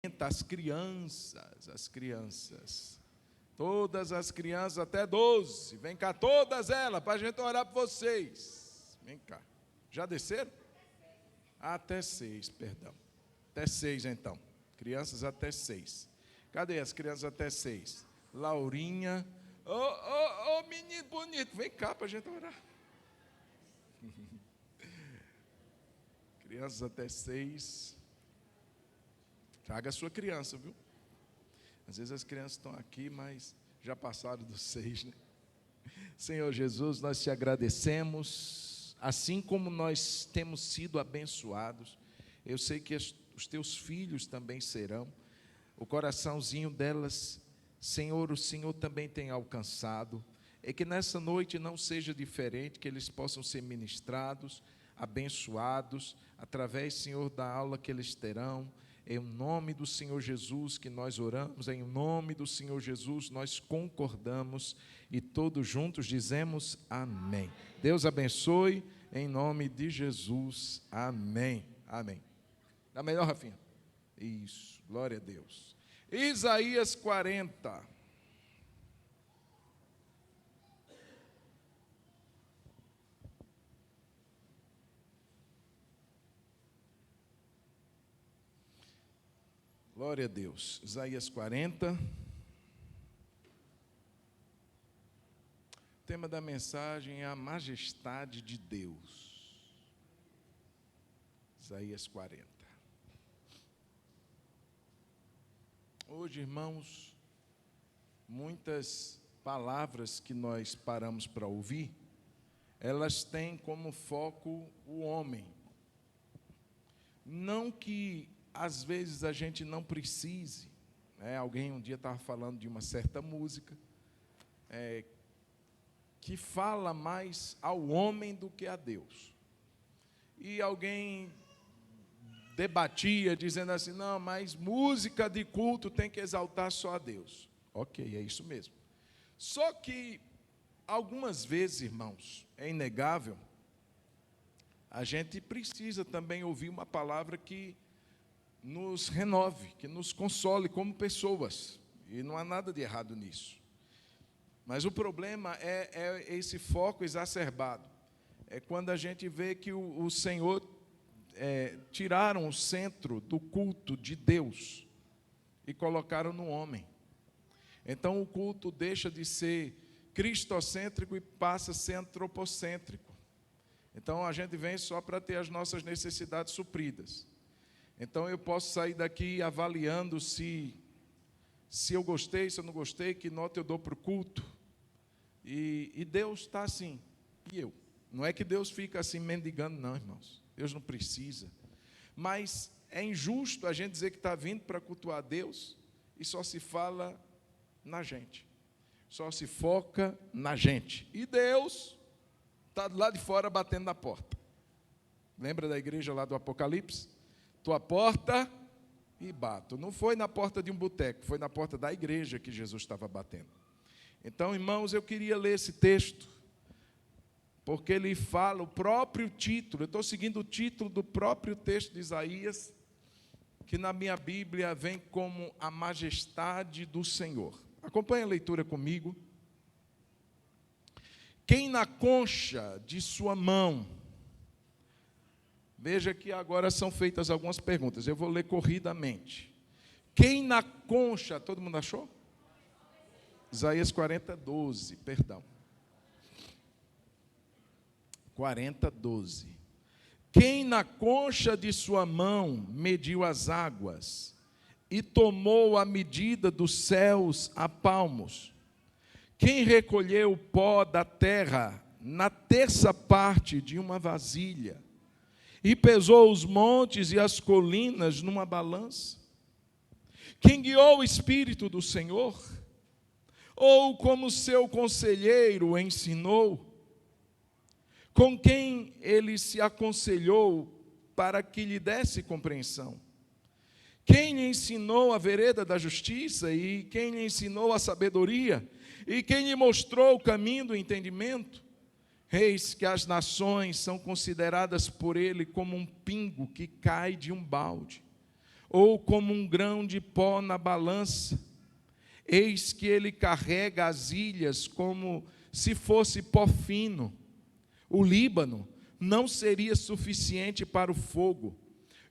As crianças, todas as crianças até 12, vem cá, todas elas, para a gente orar por vocês, vem cá, já desceram? Até 6, perdão, até 6 então, crianças até 6, cadê as crianças até 6? Laurinha, ô menino bonito, vem cá para a gente orar, crianças até 6, traga a sua criança, viu? Às vezes as crianças estão aqui, mas já passaram dos 6, né? Senhor Jesus, nós te agradecemos, assim como nós temos sido abençoados, eu sei que os teus filhos também serão, o coraçãozinho delas, Senhor, o Senhor também tem alcançado, é que nessa noite não seja diferente, que eles possam ser ministrados, abençoados, através, Senhor, da aula que eles terão. Em nome do Senhor Jesus que nós oramos, em nome do Senhor Jesus nós concordamos e todos juntos dizemos amém. Deus abençoe, em nome de Jesus, amém, amém. Dá melhor, Rafinha? Isso, glória a Deus. Isaías 40. Glória a Deus. Isaías 40. O tema da mensagem é a majestade de Deus. Isaías 40. Hoje, irmãos, muitas palavras que nós paramos para ouvir, elas têm como foco o homem. Não que às vezes a gente não precise, né? Alguém um dia estava falando de uma certa música, que fala mais ao homem do que a Deus. E alguém debatia, dizendo assim, não, mas música de culto tem que exaltar só a Deus. Ok, é isso mesmo. Só que, algumas vezes, irmãos, é inegável, a gente precisa também ouvir uma palavra que nos renove, que nos console como pessoas, e não há nada de errado nisso. Mas o problema é esse foco exacerbado, é quando a gente vê que o Senhor tiraram o centro do culto de Deus e colocaram no homem. Então o culto deixa de ser cristocêntrico e passa a ser antropocêntrico. Então a gente vem só para ter as nossas necessidades supridas. Então eu posso sair daqui avaliando se eu gostei, se eu não gostei, que nota eu dou para o culto. E Deus está assim, e eu. Não é que Deus fica assim mendigando, não, irmãos. Deus não precisa. Mas é injusto a gente dizer que está vindo para cultuar a Deus e só se fala na gente. Só se foca na gente. E Deus está do lado de fora batendo na porta. Lembra da igreja lá do Apocalipse? Tua porta e bato. Não foi na porta de um boteco, foi na porta da igreja que Jesus estava batendo. Então, irmãos, eu queria ler esse texto, porque ele fala o próprio título, eu estou seguindo o título do próprio texto de Isaías, que na minha Bíblia vem como a majestade do Senhor. Acompanhe a leitura comigo. Quem na concha de sua mão... Veja que agora são feitas algumas perguntas, eu vou ler corridamente. Quem na concha, todo mundo achou? Isaías 40, 12, perdão. 40, 12. Quem na concha de sua mão mediu as águas e tomou a medida dos céus a palmos? Quem recolheu o pó da terra na terça parte de uma vasilha? E pesou os montes e as colinas numa balança? Quem guiou o Espírito do Senhor? Ou como seu conselheiro ensinou? Com quem ele se aconselhou para que lhe desse compreensão? Quem lhe ensinou a vereda da justiça? E quem lhe ensinou a sabedoria? E quem lhe mostrou o caminho do entendimento? Eis que as nações são consideradas por ele como um pingo que cai de um balde, ou como um grão de pó na balança. Eis que ele carrega as ilhas como se fosse pó fino. O Líbano não seria suficiente para o fogo,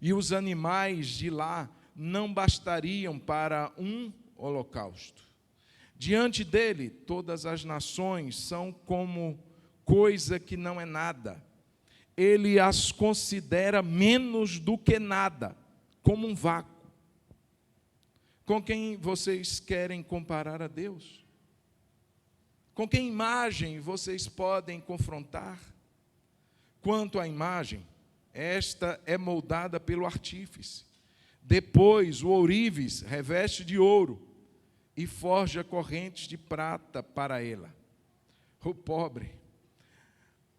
e os animais de lá não bastariam para um holocausto. Diante dele, todas as nações são como coisa que não é nada. Ele as considera menos do que nada, como um vácuo. Com quem vocês querem comparar a Deus? Com que imagem vocês podem confrontar? Quanto à imagem, esta é moldada pelo artífice. Depois o ourives reveste de ouro e forja correntes de prata para ela.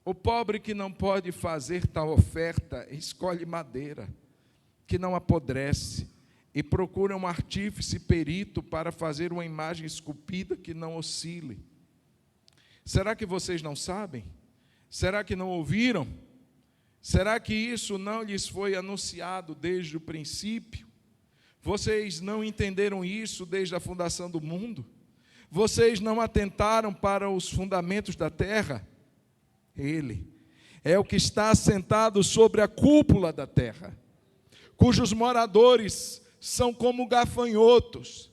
O pobre que não pode fazer tal oferta, escolhe madeira, que não apodrece, e procura um artífice perito para fazer uma imagem esculpida que não oscile. Será que vocês não sabem? Será que não ouviram? Será que isso não lhes foi anunciado desde o princípio? Vocês não entenderam isso desde a fundação do mundo? Vocês não atentaram para os fundamentos da terra? Ele é o que está assentado sobre a cúpula da terra, cujos moradores são como gafanhotos.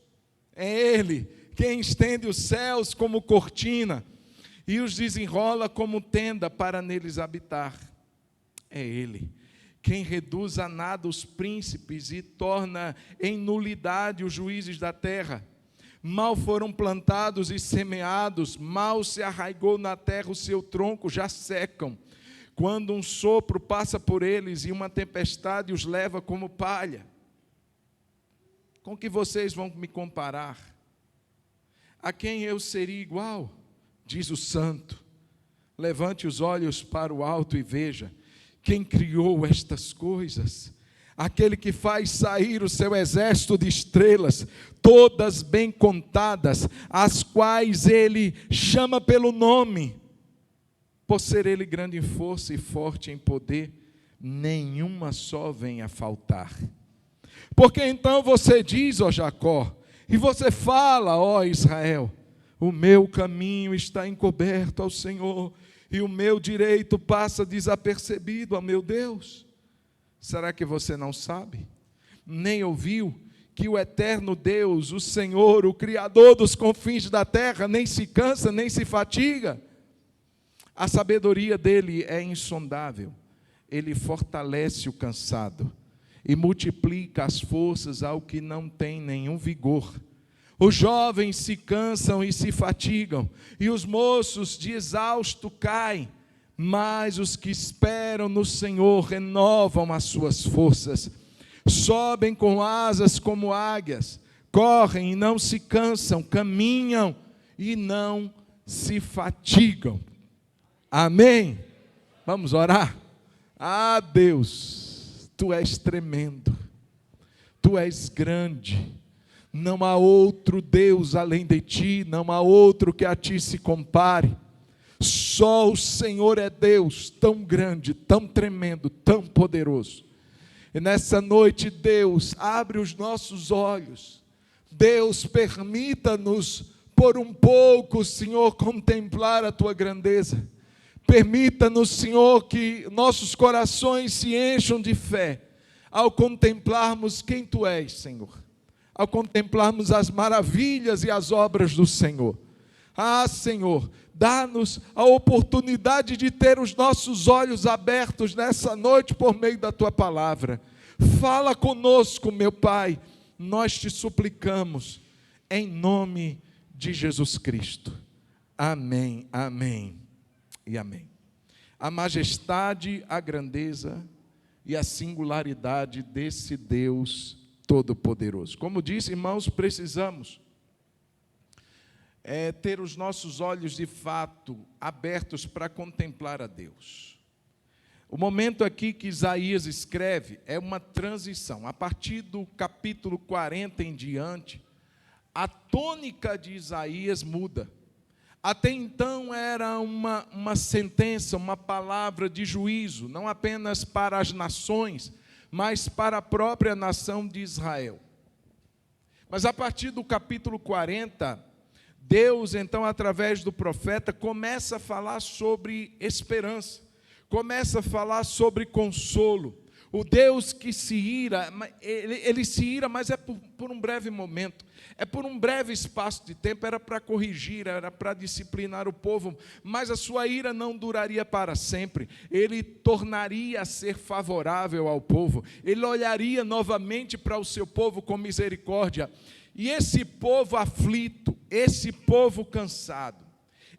É Ele quem estende os céus como cortina e os desenrola como tenda para neles habitar. É Ele quem reduz a nada os príncipes e torna em nulidade os juízes da terra. Mal foram plantados e semeados, mal se arraigou na terra o seu tronco, já secam. Quando um sopro passa por eles e uma tempestade os leva como palha. Com que vocês vão me comparar? A quem eu seria igual? Diz o santo. Levante os olhos para o alto e veja quem criou estas coisas. Aquele que faz sair o seu exército de estrelas, todas bem contadas, as quais ele chama pelo nome. Por ser ele grande em força e forte em poder, nenhuma só vem a faltar. Porque então você diz, ó Jacó, e você fala, ó Israel, o meu caminho está encoberto ao Senhor, e o meu direito passa desapercebido, ó meu Deus. Será que você não sabe? Nem ouviu que o eterno Deus, o Senhor, o Criador dos confins da terra, nem se cansa, nem se fatiga? A sabedoria dele é insondável. Ele fortalece o cansado e multiplica as forças ao que não tem nenhum vigor. Os jovens se cansam e se fatigam, e os moços de exausto caem, mas os que esperam no Senhor renovam as suas forças, sobem com asas como águias, correm e não se cansam, caminham e não se fatigam. Amém? Vamos orar? Ah, Deus, Tu és tremendo, Tu és grande, não há outro Deus além de Ti, não há outro que a Ti se compare. Só o Senhor é Deus, tão grande, tão tremendo, tão poderoso. E nessa noite, Deus, abre os nossos olhos. Deus, permita-nos por um pouco, Senhor, contemplar a Tua grandeza. Permita-nos, Senhor, que nossos corações se encham de fé ao contemplarmos quem Tu és, Senhor. Ao contemplarmos as maravilhas e as obras do Senhor. Ah, Senhor, dá-nos a oportunidade de ter os nossos olhos abertos nessa noite por meio da Tua palavra. Fala conosco, meu Pai, nós Te suplicamos, em nome de Jesus Cristo. Amém, amém e amém. A majestade, a grandeza e a singularidade desse Deus Todo-Poderoso. Como disse, irmãos, precisamos ter os nossos olhos de fato abertos para contemplar a Deus. O momento aqui que Isaías escreve é uma transição. A partir do capítulo 40 em diante, a tônica de Isaías muda. Até então era uma sentença, uma palavra de juízo, não apenas para as nações, mas para a própria nação de Israel. Mas a partir do capítulo 40, Deus, então, através do profeta, começa a falar sobre esperança, começa a falar sobre consolo. O Deus que se ira, ele se ira, mas é por um breve momento, é por um breve espaço de tempo, era para corrigir, era para disciplinar o povo, mas a sua ira não duraria para sempre. Ele tornaria a ser favorável ao povo, ele olharia novamente para o seu povo com misericórdia. E esse povo aflito, esse povo cansado,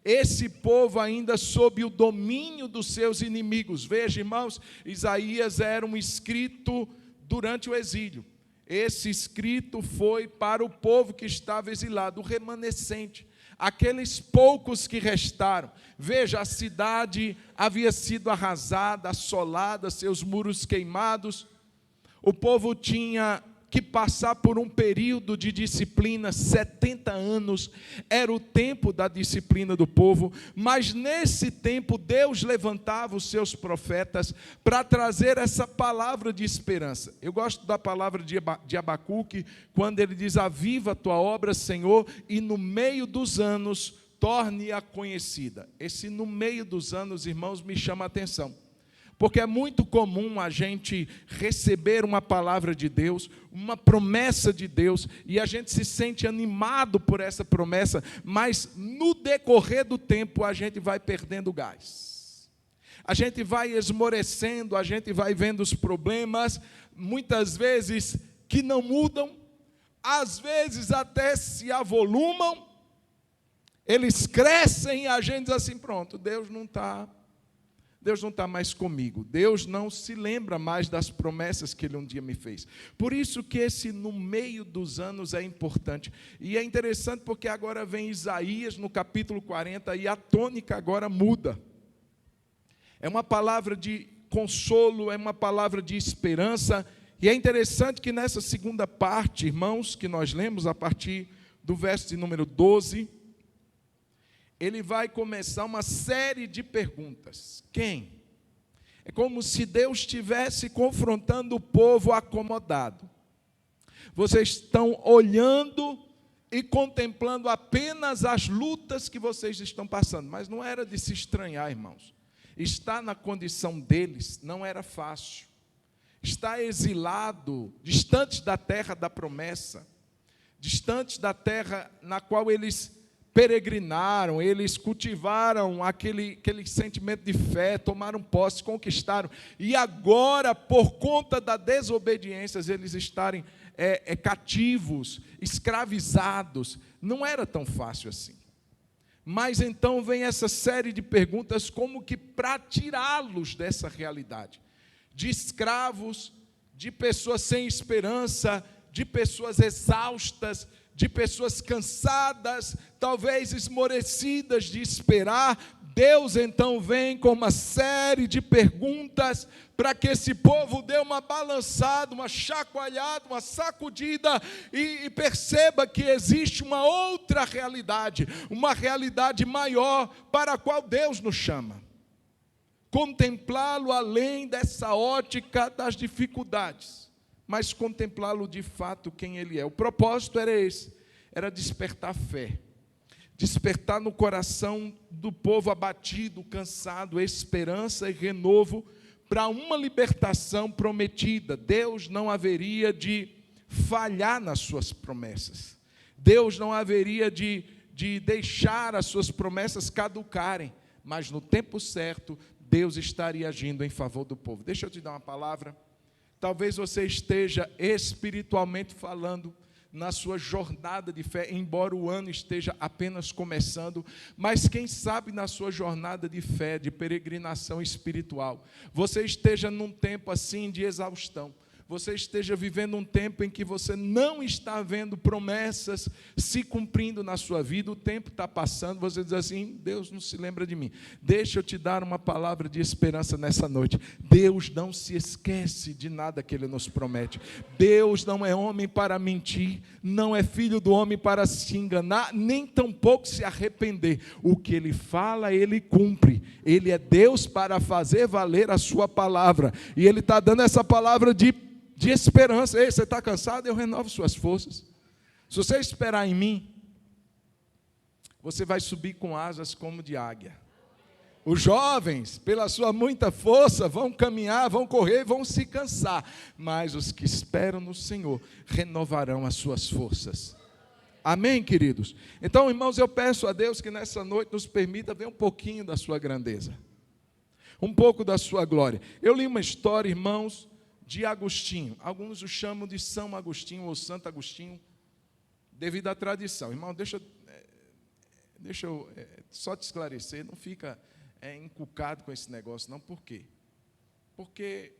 esse povo ainda sob o domínio dos seus inimigos. Veja, irmãos, Isaías era um escrito durante o exílio. Esse escrito foi para o povo que estava exilado, o remanescente, aqueles poucos que restaram. Veja, a cidade havia sido arrasada, assolada, seus muros queimados. O povo tinha que passar por um período de disciplina, 70 anos, era o tempo da disciplina do povo, mas nesse tempo Deus levantava os seus profetas para trazer essa palavra de esperança. Eu gosto da palavra de Abacuque, quando ele diz: aviva a tua obra, Senhor, e no meio dos anos torne-a conhecida. Esse no meio dos anos, irmãos, me chama a atenção. Porque é muito comum a gente receber uma palavra de Deus, uma promessa de Deus, e a gente se sente animado por essa promessa, mas no decorrer do tempo a gente vai perdendo gás. A gente vai esmorecendo, a gente vai vendo os problemas, muitas vezes que não mudam, às vezes até se avolumam, eles crescem e a gente diz assim: pronto, Deus não está mais comigo, Deus não se lembra mais das promessas que Ele um dia me fez. Por isso que esse no meio dos anos é importante, e é interessante porque agora vem Isaías no capítulo 40, e a tônica agora muda. É uma palavra de consolo, é uma palavra de esperança, e é interessante que nessa segunda parte, irmãos, que nós lemos a partir do verso de número 12, ele vai começar uma série de perguntas. Quem? É como se Deus estivesse confrontando o povo acomodado. Vocês estão olhando e contemplando apenas as lutas que vocês estão passando, mas não era de se estranhar, irmãos. Estar na condição deles não era fácil. Estar exilado, distantes da terra da promessa, distantes da terra na qual eles peregrinaram, eles cultivaram aquele sentimento de fé, tomaram posse, conquistaram, e agora, por conta da desobediência, eles estarem cativos, escravizados, não era tão fácil assim. Mas então vem essa série de perguntas, como que para tirá-los dessa realidade, de escravos, de pessoas sem esperança, de pessoas exaustas, de pessoas cansadas, talvez esmorecidas de esperar. Deus então vem com uma série de perguntas para que esse povo dê uma balançada, uma chacoalhada, uma sacudida e perceba que existe uma outra realidade, uma realidade maior para a qual Deus nos chama. Contemplá-lo além dessa ótica das dificuldades, mas contemplá-lo de fato quem Ele é. O propósito era esse, era despertar fé, despertar no coração do povo abatido, cansado, esperança e renovo para uma libertação prometida. Deus não haveria de falhar nas suas promessas, Deus não haveria de deixar as suas promessas caducarem, mas no tempo certo, Deus estaria agindo em favor do povo. Deixa eu te dar uma palavra. Talvez você esteja espiritualmente falando na sua jornada de fé, embora o ano esteja apenas começando, mas quem sabe na sua jornada de fé, de peregrinação espiritual, você esteja num tempo assim de exaustão, você esteja vivendo um tempo em que você não está vendo promessas se cumprindo na sua vida, o tempo está passando, você diz assim, Deus não se lembra de mim. Deixa eu te dar uma palavra de esperança nessa noite. Deus não se esquece de nada que Ele nos promete. Deus não é homem para mentir, não é filho do homem para se enganar, nem tampouco se arrepender. O que Ele fala, Ele cumpre. Ele é Deus para fazer valer a sua palavra. E Ele está dando essa palavra de esperança. Ei, você está cansado? Eu renovo suas forças. Se você esperar em mim, você vai subir com asas como de águia. Os jovens, pela sua muita força, vão caminhar, vão correr, vão se cansar. Mas os que esperam no Senhor renovarão as suas forças. Amém, queridos? Então, irmãos, eu peço a Deus que nessa noite nos permita ver um pouquinho da sua grandeza. Um pouco da sua glória. Eu li uma história, irmãos, de Agostinho. Alguns o chamam de São Agostinho ou Santo Agostinho, devido à tradição. Irmão, deixa eu só te esclarecer, não fica encucado com esse negócio, não. Por quê? Porque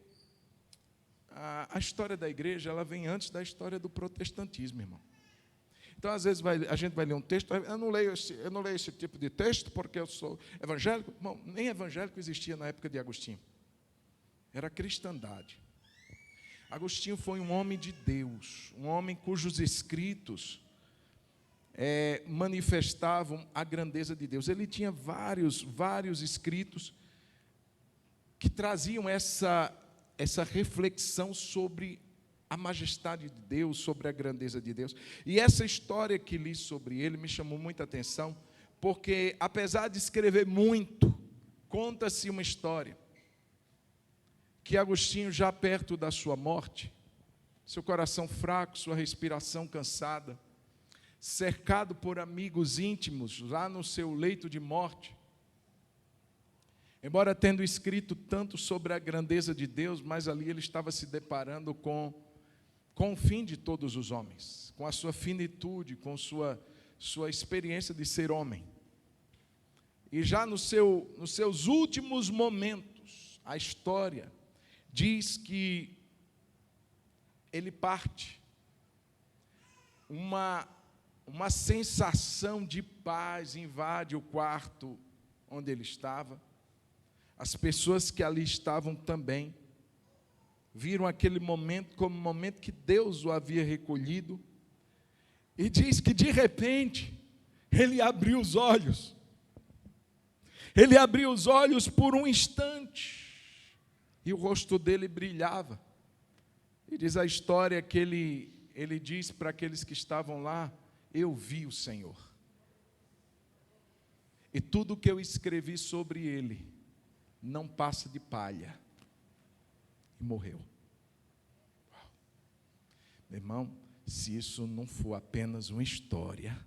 a história da igreja, ela vem antes da história do protestantismo, irmão. Então, às vezes, a gente vai ler um texto, eu não leio esse tipo de texto porque eu sou evangélico. Irmão, nem evangélico existia na época de Agostinho. Era cristandade. Agostinho foi um homem de Deus, um homem cujos escritos manifestavam a grandeza de Deus. Ele tinha vários escritos que traziam essa reflexão sobre a majestade de Deus, sobre a grandeza de Deus. E essa história que li sobre ele me chamou muita atenção, porque, apesar de escrever muito, conta-se uma história que Agostinho, já perto da sua morte, seu coração fraco, sua respiração cansada, cercado por amigos íntimos, lá no seu leito de morte, embora tendo escrito tanto sobre a grandeza de Deus, mas ali ele estava se deparando com o fim de todos os homens, com a sua finitude, com sua experiência de ser homem. E já nos seus últimos momentos, a história diz que ele parte. Uma sensação de paz invade o quarto onde ele estava. As pessoas que ali estavam também viram aquele momento como um momento que Deus o havia recolhido. E diz que, de repente, ele abriu os olhos. Ele abriu os olhos por um instante. E o rosto dele brilhava. E diz a história que ele diz para aqueles que estavam lá: eu vi o Senhor. E tudo que eu escrevi sobre ele não passa de palha. E morreu. Uau. Meu irmão, se isso não for apenas uma história,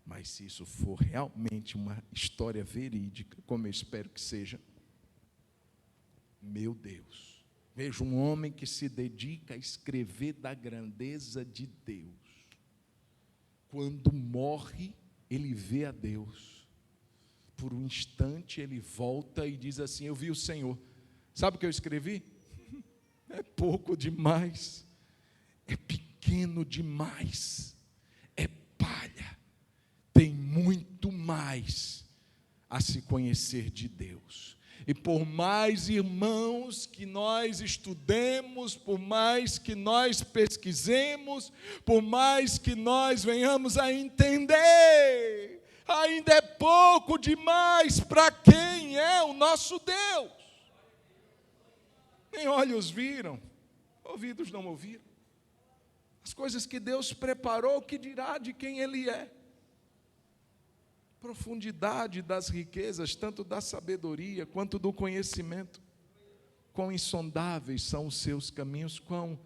mas se isso for realmente uma história verídica, como eu espero que seja, meu Deus, vejo um homem que se dedica a escrever da grandeza de Deus. Quando morre, ele vê a Deus. Por um instante ele volta e diz assim: eu vi o Senhor. Sabe o que eu escrevi? É pouco demais, é pequeno demais, é palha. Tem muito mais a se conhecer de Deus. E por mais, irmãos, que nós estudemos, por mais que nós pesquisemos, por mais que nós venhamos a entender, ainda é pouco demais para quem é o nosso Deus. Nem olhos viram, ouvidos não ouviram. As coisas que Deus preparou, que dirá de quem Ele é. Profundidade das riquezas, tanto da sabedoria quanto do conhecimento. Quão insondáveis são os seus caminhos, quão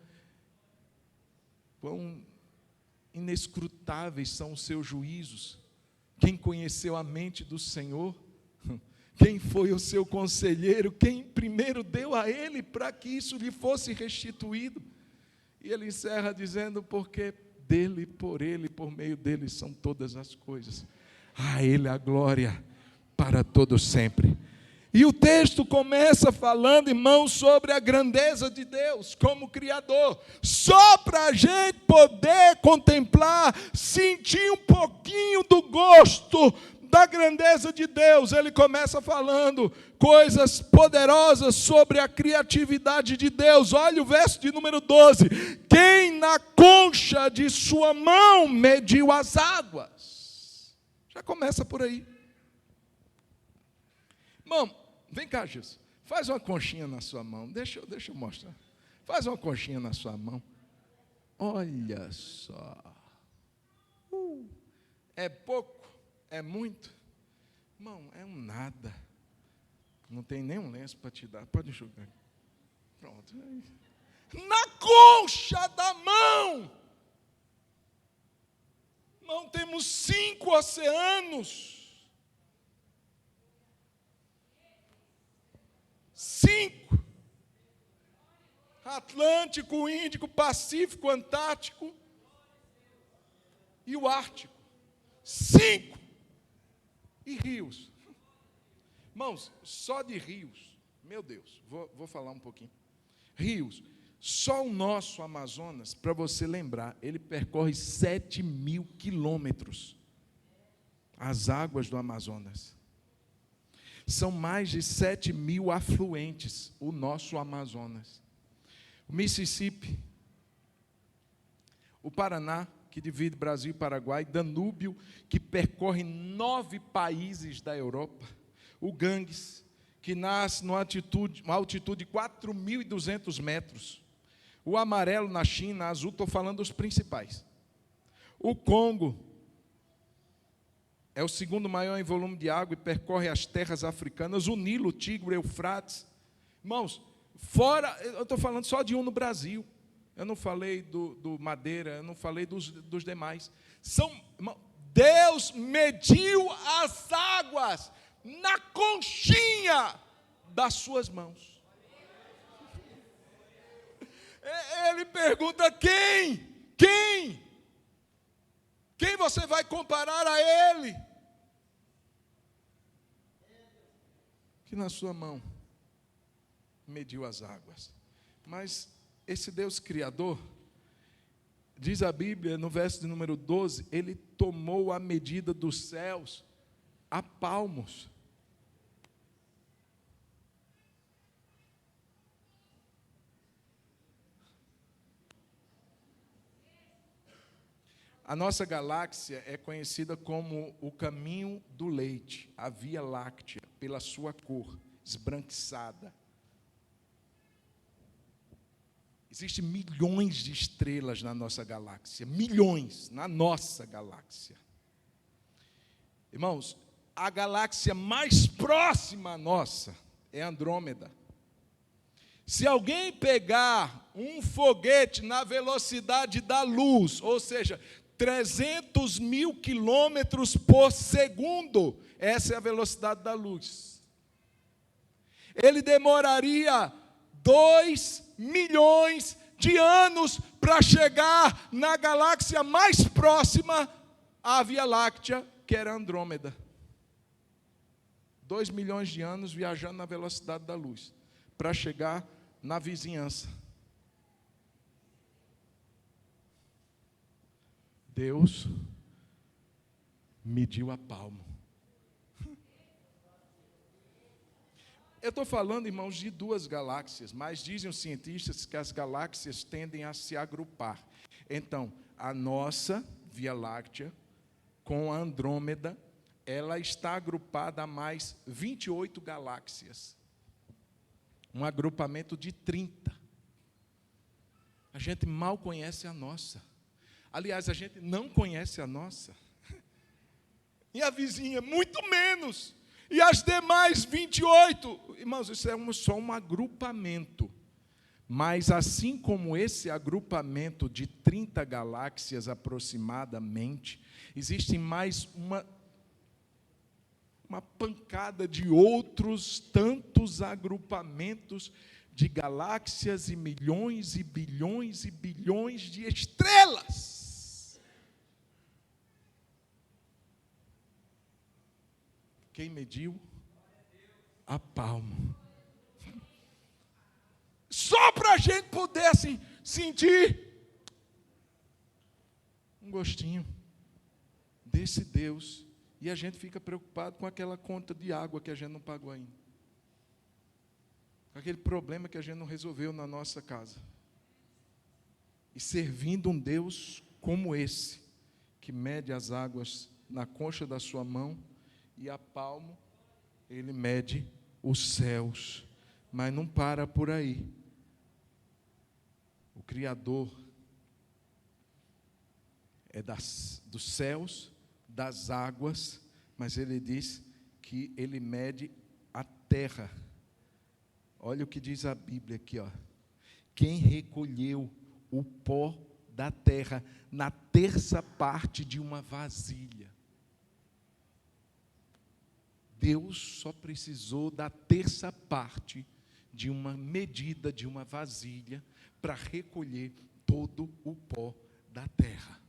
inescrutáveis são os seus juízos. Quem conheceu a mente do Senhor? Quem foi o seu conselheiro? Quem primeiro deu a ele para que isso lhe fosse restituído? E ele encerra dizendo: porque dele, por ele, por meio dele são todas as coisas. A ele a glória para todo sempre. E o texto começa falando, irmãos, sobre a grandeza de Deus como Criador. Só para a gente poder contemplar, sentir um pouquinho do gosto da grandeza de Deus. Ele começa falando coisas poderosas sobre a criatividade de Deus. Olha o verso de número 12. Quem na concha de sua mão mediu as águas? Já começa por aí. Irmão, vem cá, Jesus. Faz uma conchinha na sua mão. Deixa eu mostrar. Faz uma conchinha na sua mão. Olha só. É pouco? É muito? Irmão, é um nada. Não tem nenhum lenço para te dar. Pode enxugar. Pronto. Na concha da mão. Não temos 5 oceanos. 5. Atlântico, Índico, Pacífico, Antártico e o Ártico. 5. E rios. Irmãos, só de rios, meu Deus, vou falar um pouquinho. Rios, só o nosso Amazonas, para você lembrar, ele percorre 7.000 quilômetros. As águas do Amazonas. São mais de 7.000 afluentes, o nosso Amazonas. O Mississippi, o Paraná, que divide Brasil e Paraguai, Danúbio, que percorre 9 países da Europa, o Ganges, que nasce numa altitude de 4.200 metros, o Amarelo na China, azul, estou falando dos principais, o Congo, é o segundo maior em volume de água e percorre as terras africanas, o Nilo, o Tigre, o Eufrates. Irmãos, fora, eu estou falando só de um no Brasil, eu não falei do Madeira, eu não falei dos demais. Deus mediu as águas na conchinha das suas mãos. Ele pergunta: quem? Quem você vai comparar a Ele? Que na sua mão mediu as águas. Mas esse Deus Criador, diz a Bíblia no verso de número 12, Ele tomou a medida dos céus a palmos. A nossa galáxia é conhecida como o caminho do leite, a Via Láctea, pela sua cor esbranquiçada. Existem milhões de estrelas na nossa galáxia, milhões na nossa galáxia. Irmãos, a galáxia mais próxima à nossa é Andrômeda. Se alguém pegar um foguete na velocidade da luz, ou seja, 300.000 quilômetros por segundo, essa é a velocidade da luz, ele demoraria 2 milhões de anos para chegar na galáxia mais próxima à Via Láctea, que era Andrômeda. 2 milhões de anos viajando na velocidade da luz, para chegar na vizinhança. Deus mediu a palmo. Eu estou falando, irmãos, de 2 galáxias, mas dizem os cientistas que as galáxias tendem a se agrupar. Então, a nossa Via Láctea, com a Andrômeda, ela está agrupada a mais 28 galáxias. Um agrupamento de 30. A gente mal conhece a nossa. Aliás, a gente não conhece a nossa. E a vizinha, muito menos. E as demais 28, irmãos, isso é só um agrupamento. Mas assim como esse agrupamento de 30 galáxias aproximadamente, existem mais uma pancada de outros tantos agrupamentos de galáxias e milhões e bilhões e bilhões de estrelas. Quem mediu? a palmo. Só para a gente poder assim, sentir um gostinho desse Deus. E a gente fica preocupado com aquela conta de água que a gente não pagou ainda. Com aquele problema que a gente não resolveu na nossa casa. E servindo um Deus como esse, que mede as águas na concha da sua mão, e a palmo, ele mede os céus. Mas não para por aí. O Criador é dos céus, das águas, mas ele diz que ele mede a terra. Olha o que diz a Bíblia aqui, ó. Quem recolheu o pó da terra na terça parte de uma vasilha. Deus só precisou da terça parte de uma medida de uma vasilha para recolher todo o pó da terra.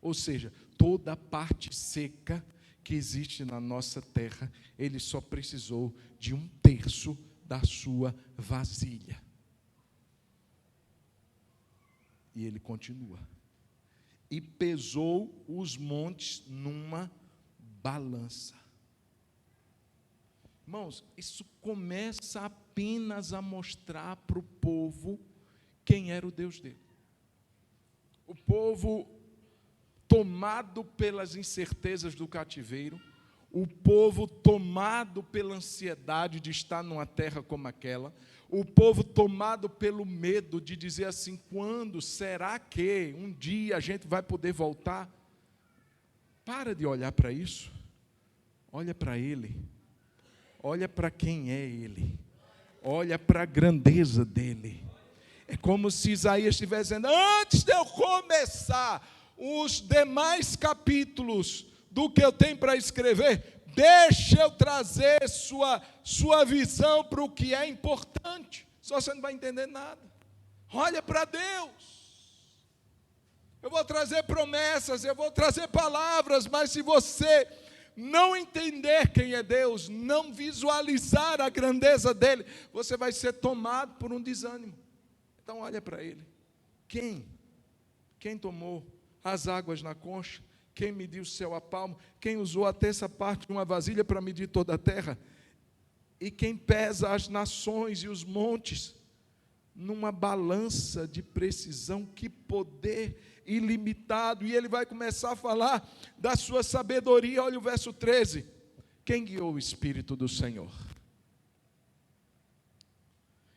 Ou seja, toda a parte seca que existe na nossa terra, ele só precisou de um terço da sua vasilha. E ele continua. E pesou os montes numa balança. Irmãos, isso começa apenas a mostrar para o povo quem era o Deus dele. O povo tomado pelas incertezas do cativeiro, o povo tomado pela ansiedade de estar numa terra como aquela, o povo tomado pelo medo de dizer assim, quando será que um dia a gente vai poder voltar? Para de olhar para isso, olha para ele, olha para quem é ele, olha para a grandeza dele. É como se Isaías estivesse dizendo, antes de eu começar os demais capítulos do que eu tenho para escrever, deixa eu trazer sua visão para o que é importante. Só você não vai entender nada. Olha para Deus. Eu vou trazer promessas, eu vou trazer palavras, mas se você não entender quem é Deus, não visualizar a grandeza dele, você vai ser tomado por um desânimo. Então olha para ele. Quem tomou as águas na concha? Quem mediu o céu a palmo? Quem usou a terça parte de uma vasilha para medir toda a terra? E quem pesa as nações e os montes numa balança de precisão? Que poder ilimitado! E ele vai começar a falar da sua sabedoria. Olha o verso 13. Quem guiou o Espírito do Senhor?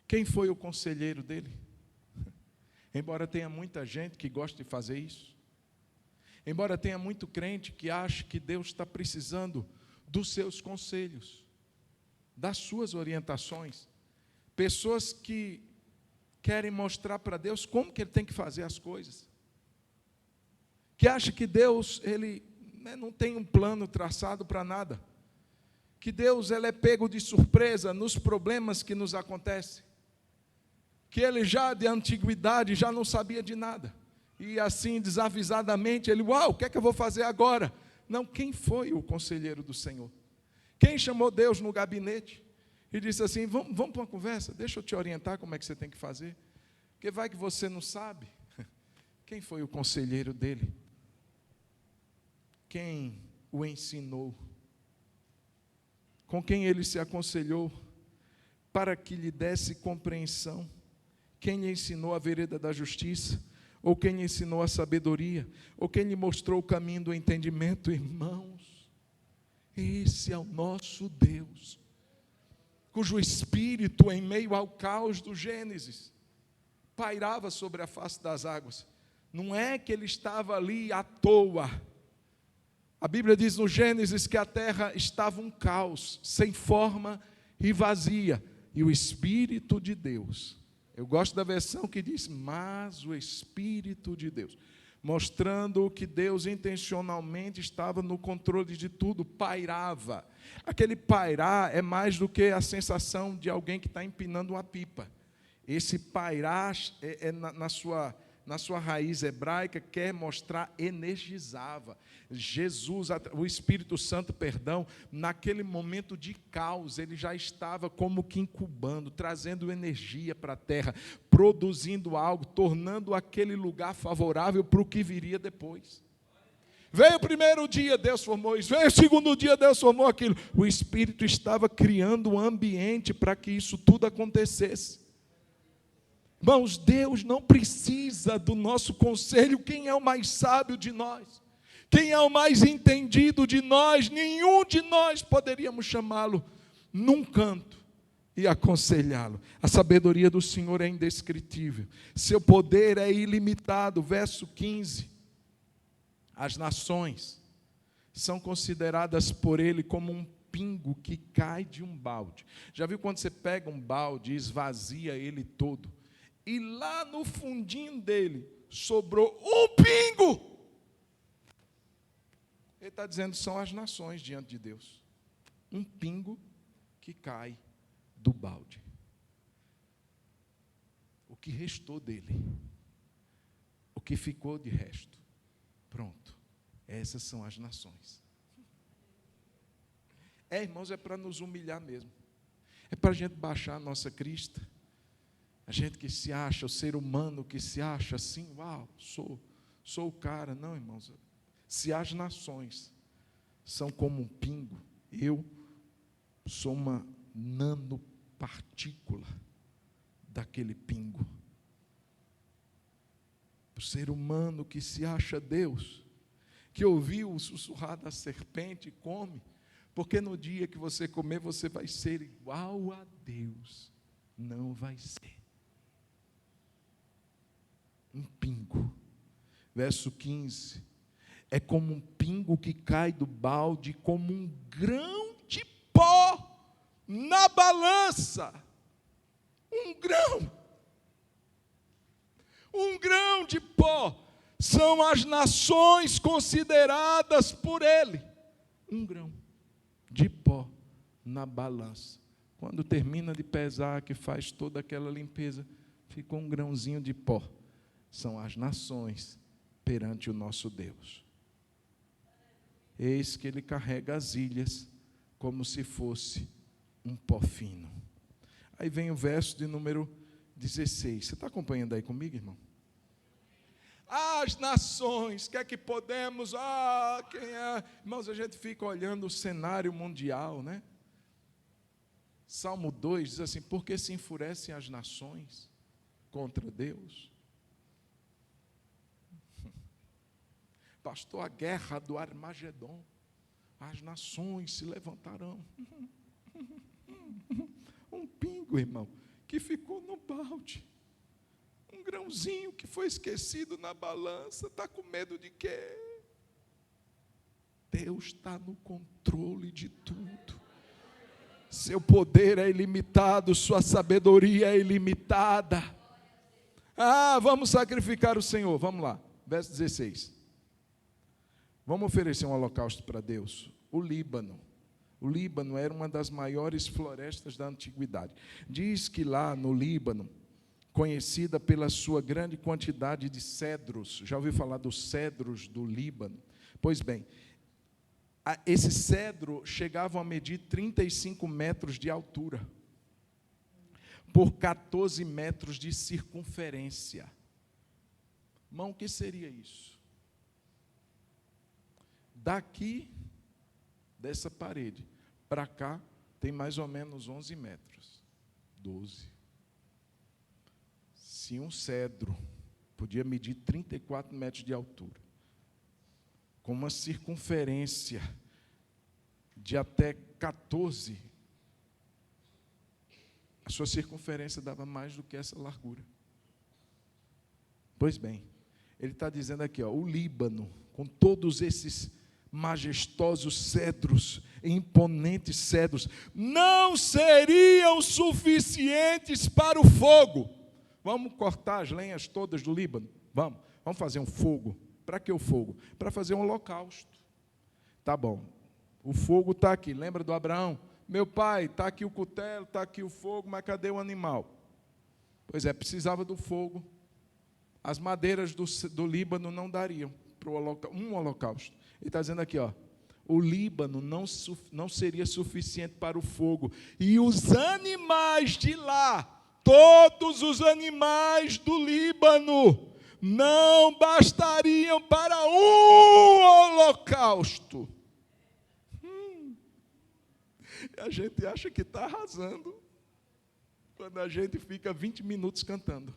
Quem foi o conselheiro dele? Embora tenha muita gente que gosta de fazer isso, embora tenha muito crente que acha que Deus está precisando dos seus conselhos, das suas orientações, pessoas que querem mostrar para Deus como que Ele tem que fazer as coisas, que acha que Deus, Ele não tem um plano traçado para nada, que Deus ele é pego de surpresa nos problemas que nos acontecem, que Ele já de antiguidade já não sabia de nada, e assim desavisadamente Ele, o que é que eu vou fazer agora? Não, quem foi o conselheiro do Senhor? Quem chamou Deus no gabinete e disse assim, vamos para uma conversa, deixa eu te orientar como é que você tem que fazer, porque vai que você não sabe. Quem foi o conselheiro dele? Quem o ensinou? Com quem ele se aconselhou para que lhe desse compreensão? Quem lhe ensinou a vereda da justiça? Ou quem lhe ensinou a sabedoria? Ou quem lhe mostrou o caminho do entendimento? Irmãos, esse é o nosso Deus, cujo Espírito, em meio ao caos do Gênesis, pairava sobre a face das águas. Não é que ele estava ali à toa. A Bíblia diz no Gênesis que a terra estava um caos, sem forma e vazia. E o Espírito de Deus, eu gosto da versão que diz, mas o Espírito de Deus, mostrando que Deus intencionalmente estava no controle de tudo, pairava. Aquele pairar é mais do que a sensação de alguém que está empinando uma pipa. Esse pairar é na na sua raiz hebraica, quer mostrar energizava. Jesus, o Espírito Santo, naquele momento de caos, ele já estava como que incubando, trazendo energia para a terra, produzindo algo, tornando aquele lugar favorável para o que viria depois. Veio o primeiro dia, Deus formou isso. Veio o segundo dia, Deus formou aquilo. O Espírito estava criando um ambiente para que isso tudo acontecesse. Irmãos, Deus não precisa do nosso conselho. Quem é o mais sábio de nós? Quem é o mais entendido de nós? Nenhum de nós poderíamos chamá-lo num canto e aconselhá-lo. A sabedoria do Senhor é indescritível. Seu poder é ilimitado. Verso 15. As nações são consideradas por ele como um pingo que cai de um balde. Já viu quando você pega um balde e esvazia ele todo? E lá no fundinho dele sobrou um pingo. Ele está dizendo, são as nações diante de Deus. Um pingo que cai do balde. O que restou dele. O que ficou de resto. Pronto, essas são as nações. Irmãos, é para nos humilhar mesmo. É para a gente baixar a nossa crista. A gente que se acha, o ser humano que se acha assim, uau, sou o cara. Não, irmãos, se as nações são como um pingo, eu sou uma nanopartícula daquele pingo. O ser humano que se acha Deus, que ouviu o sussurrar da serpente e come, porque no dia que você comer, você vai ser igual a Deus. Não vai ser. Um pingo. Verso 15. É como um pingo que cai do balde, como um grão de pó na balança. Um grão. Um grão de pó são as nações consideradas por ele. Um grão de pó na balança. Quando termina de pesar, que faz toda aquela limpeza, ficou um grãozinho de pó. São as nações perante o nosso Deus. Eis que ele carrega as ilhas como se fosse um pó fino. Aí vem o verso de número 16. Você está acompanhando aí comigo, irmão? As nações, o que é que podemos? Quem é? Irmãos, a gente fica olhando o cenário mundial, né? Salmo 2 diz assim, por que se enfurecem as nações contra Deus? Pastor, a guerra do Armagedon. As nações se levantarão. Um pingo, irmão, que ficou no balde. Um grãozinho que foi esquecido na balança. Está com medo de quê? Deus está no controle de tudo. Seu poder é ilimitado, sua sabedoria é ilimitada. Vamos sacrificar o Senhor. Vamos lá, verso 16. Vamos oferecer um holocausto para Deus. O Líbano era uma das maiores florestas da antiguidade. Diz que lá no Líbano, conhecida pela sua grande quantidade de cedros, já ouviu falar dos cedros do Líbano? Pois bem, esse cedro chegava a medir 35 metros de altura, por 14 metros de circunferência. Irmão, o que seria isso? Daqui, dessa parede, para cá, tem mais ou menos 11 metros. 12. Se um cedro podia medir 34 metros de altura, com uma circunferência de até 14, a sua circunferência dava mais do que essa largura. Pois bem, ele está dizendo aqui, o Líbano, com todos esses majestosos cedros, imponentes cedros, não seriam suficientes para o fogo. Vamos cortar as lenhas todas do Líbano? Vamos fazer um fogo. Para que o fogo? Para fazer um holocausto. Tá bom, o fogo está aqui, lembra do Abraão? Meu pai, está aqui o cutelo, está aqui o fogo, mas cadê o animal? Pois é, precisava do fogo As madeiras do Líbano não dariam para um holocausto. Ele está dizendo aqui, ó, o Líbano não seria suficiente para o fogo. E os animais de lá, todos os animais do Líbano, não bastariam para um holocausto. E a gente acha que está arrasando quando a gente fica 20 minutos cantando.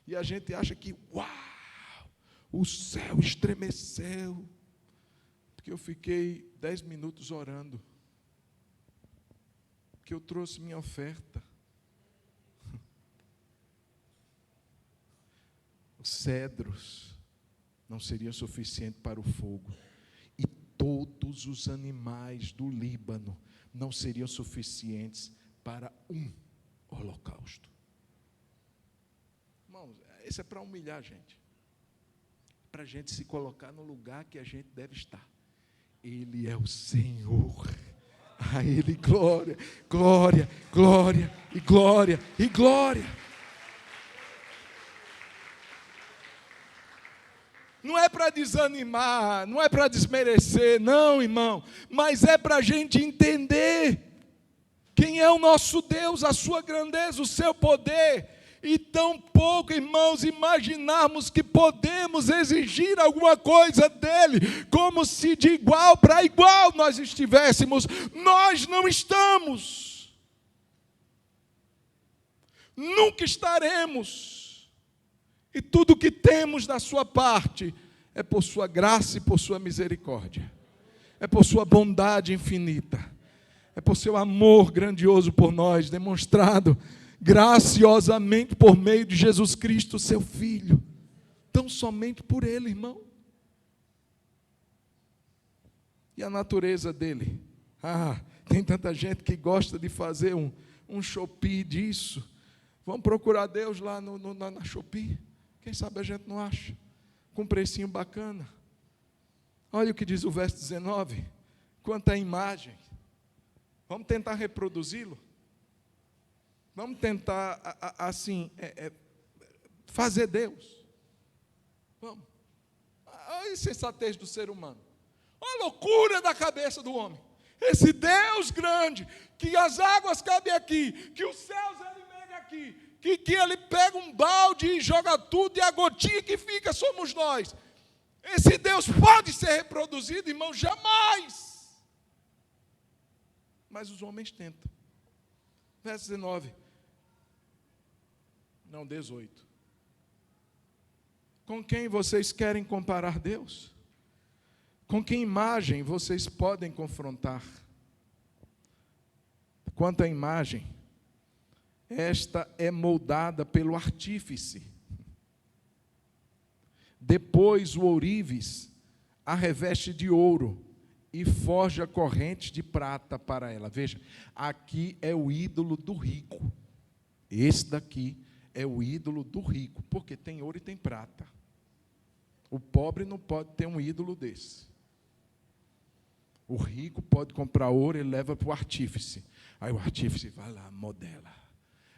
E a gente acha que, uau, o céu estremeceu. Porque eu fiquei 10 minutos orando. Porque eu trouxe minha oferta. Os cedros não seriam suficientes para o fogo. E todos os animais do Líbano não seriam suficientes para um holocausto. Irmãos, isso é para humilhar a gente. Para a gente se colocar no lugar que a gente deve estar. Ele é o Senhor. A Ele glória, glória, glória e glória e glória. Não é para desanimar, não é para desmerecer, não, irmão. Mas é para a gente entender quem é o nosso Deus, a sua grandeza, o seu poder. E tão pouco, irmãos, imaginarmos que podemos exigir alguma coisa dele, como se de igual para igual nós estivéssemos. Nós não estamos. Nunca estaremos. E tudo que temos da sua parte é por sua graça e por sua misericórdia. É por sua bondade infinita. É por seu amor grandioso por nós, demonstrado graciosamente por meio de Jesus Cristo, seu Filho. Tão somente por Ele, irmão. E a natureza dele? Tem tanta gente que gosta de fazer um Shopee disso. Vamos procurar Deus lá na Shopee. Quem sabe a gente não acha. Com um precinho bacana. Olha o que diz o verso 19. Quanto à imagem. Vamos tentar reproduzi-lo? Vamos tentar, assim, fazer Deus. Vamos. Olha a insensatez do ser humano. Olha a loucura da cabeça do homem. Esse Deus grande, que as águas cabem aqui, que os céus ele mede aqui, que ele pega um balde e joga tudo, e a gotinha que fica somos nós. Esse Deus pode ser reproduzido, irmão? Jamais. Mas os homens tentam. Verso 19. Não, 18. Com quem vocês querem comparar Deus? Com que imagem vocês podem confrontar? Quanto à imagem, esta é moldada pelo artífice. Depois o ourives a reveste de ouro e forja correntes de prata para ela. Veja, aqui é o ídolo do rico. Esse daqui é o ídolo do rico, porque tem ouro e tem prata. O pobre não pode ter um ídolo desse. O rico pode comprar ouro e leva para o artífice. Aí o artífice vai lá, modela.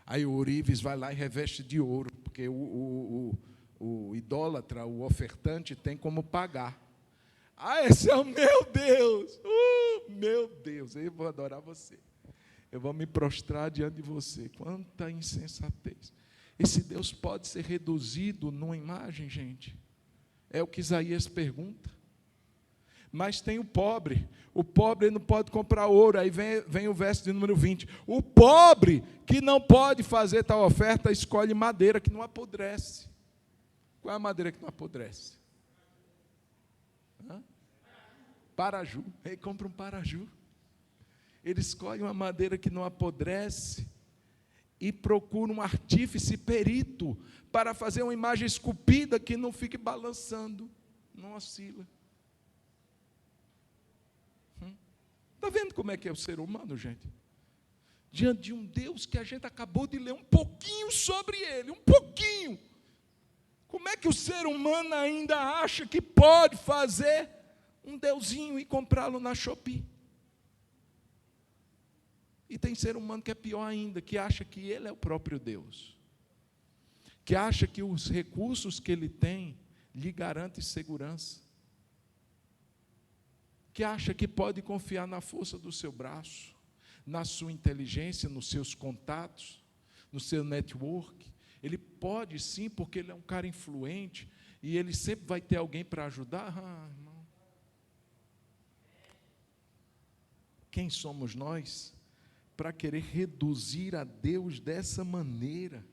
Aí o ourives vai lá e reveste de ouro, porque o idólatra, o ofertante, tem como pagar. Esse é o meu Deus. Meu Deus, eu vou adorar você. Eu vou me prostrar diante de você. Quanta insensatez. Esse Deus pode ser reduzido numa imagem, gente? É o que Isaías pergunta. Mas tem o pobre não pode comprar ouro. Aí vem o verso de número 20. O pobre que não pode fazer tal oferta, escolhe madeira que não apodrece. Qual é a madeira que não apodrece? Paraju. Ele compra um paraju. Ele escolhe uma madeira que não apodrece e procura um artífice perito para fazer uma imagem esculpida que não fique balançando, não oscila. Está vendo como é que é o ser humano, gente? Diante de um Deus que a gente acabou de ler um pouquinho sobre ele, um pouquinho. Como é que o ser humano ainda acha que pode fazer um deusinho e comprá-lo na Shopee? E tem ser humano que é pior ainda, que acha que ele é o próprio Deus. que acha que os recursos que ele tem lhe garantem segurança, que acha que pode confiar na força do seu braço, na sua inteligência, nos seus contatos, no seu network. Ele pode sim, porque ele é um cara influente, e ele sempre vai ter alguém para ajudar. Irmão. Quem somos nós para querer reduzir a Deus dessa maneira?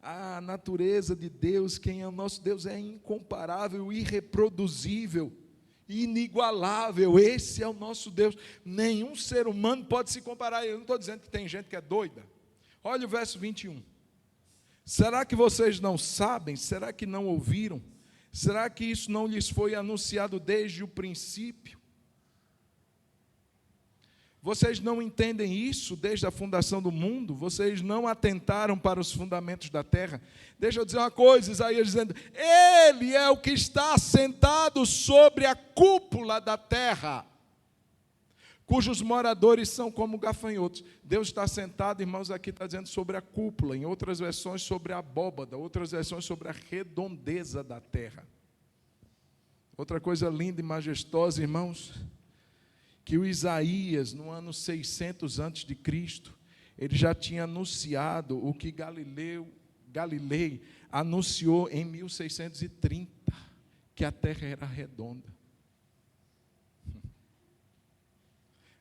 A natureza de Deus, quem é o nosso Deus, é incomparável, irreproduzível, inigualável. Esse é o nosso Deus. Nenhum ser humano pode se comparar. Eu não estou dizendo que tem gente que é doida. Olha o verso 21. Será que vocês não sabem? Será que não ouviram? Será que isso não lhes foi anunciado desde o princípio? Vocês não entendem isso desde a fundação do mundo? Vocês não atentaram para os fundamentos da terra? Deixa eu dizer uma coisa, Isaías dizendo, Ele é o que está sentado sobre a cúpula da terra, cujos moradores são como gafanhotos. Deus está sentado, irmãos, aqui está dizendo sobre a cúpula, em outras versões sobre a abóbada, outras versões sobre a redondeza da terra. Outra coisa linda e majestosa, irmãos, que o Isaías, no ano 600 a.C., ele já tinha anunciado o que Galilei anunciou em 1630, que a terra era redonda.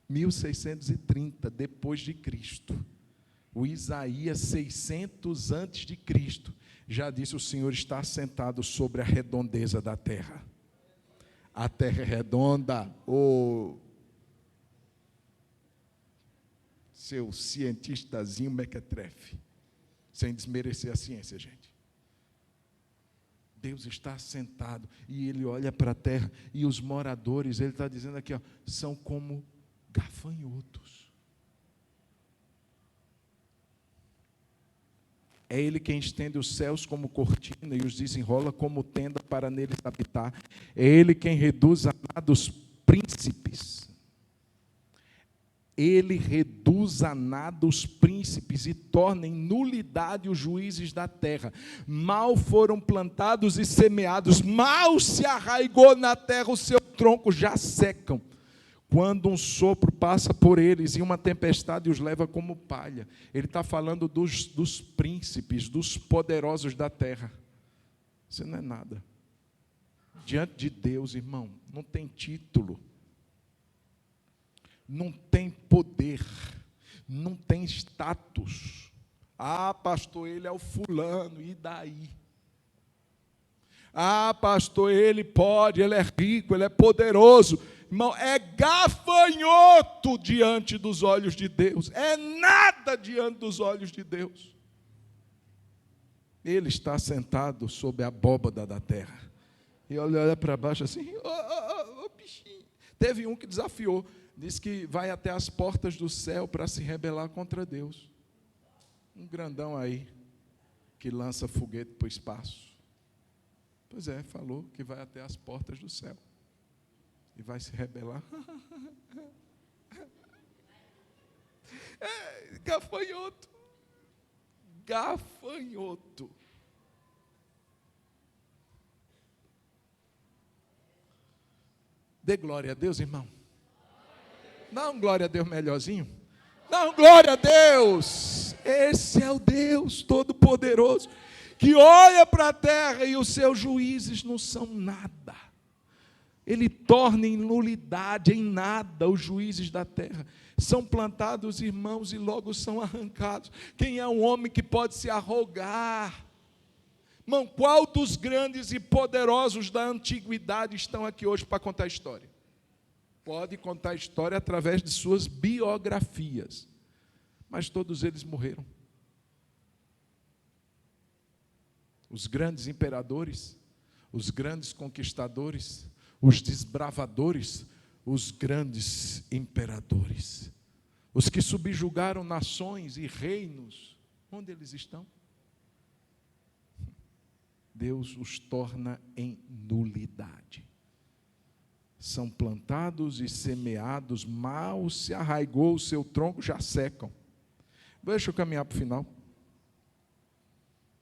1630, depois de Cristo. O Isaías 600 antes de Cristo já disse: o Senhor está sentado sobre a redondeza da terra. A terra é redonda, seu cientistazinho mequetrefe, sem desmerecer a ciência, gente. Deus está sentado e Ele olha para a terra, e os moradores, Ele está dizendo aqui, são como gafanhotos. É Ele quem estende os céus como cortina e os desenrola como tenda para neles habitar. É Ele quem reduz a nada os príncipes. Ele reduz a nada os príncipes e torna em nulidade os juízes da terra. Mal foram plantados e semeados, mal se arraigou na terra, o seu tronco já secam. Quando um sopro passa por eles e uma tempestade os leva como palha. Ele está falando dos príncipes, dos poderosos da terra. Você não é nada. Diante de Deus, irmão, não tem título, não tem poder, não tem status. Ah, pastor, ele é o fulano, e daí? Ah, pastor, ele pode, ele é rico, ele é poderoso. Irmão, é gafanhoto diante dos olhos de Deus, é nada diante dos olhos de Deus. Ele está sentado sobre a abóbada da terra, e olha para baixo assim, bichinho. Teve um que desafiou, disse que vai até as portas do céu para se rebelar contra Deus. Um grandão aí, que lança foguete para o espaço. Pois é, falou que vai até as portas do céu e vai se rebelar. Gafanhoto. Gafanhoto. Dê glória a Deus, irmão. Dá um glória a Deus melhorzinho. Dá um glória a Deus. Esse é o Deus Todo-Poderoso, que olha para a terra e os seus juízes não são nada. Ele torna em nulidade, em nada, os juízes da terra. São plantados, irmãos, e logo são arrancados. Quem é um homem que pode se arrogar? Irmão, qual dos grandes e poderosos da antiguidade estão aqui hoje para contar a história? Pode contar a história através de suas biografias, mas todos eles morreram. Os grandes imperadores, os grandes conquistadores, os desbravadores, os grandes imperadores, os que subjugaram nações e reinos, onde eles estão? Deus os torna em nulidade. São plantados e semeados, mal se arraigou o seu tronco, já secam. Deixa eu caminhar para o final.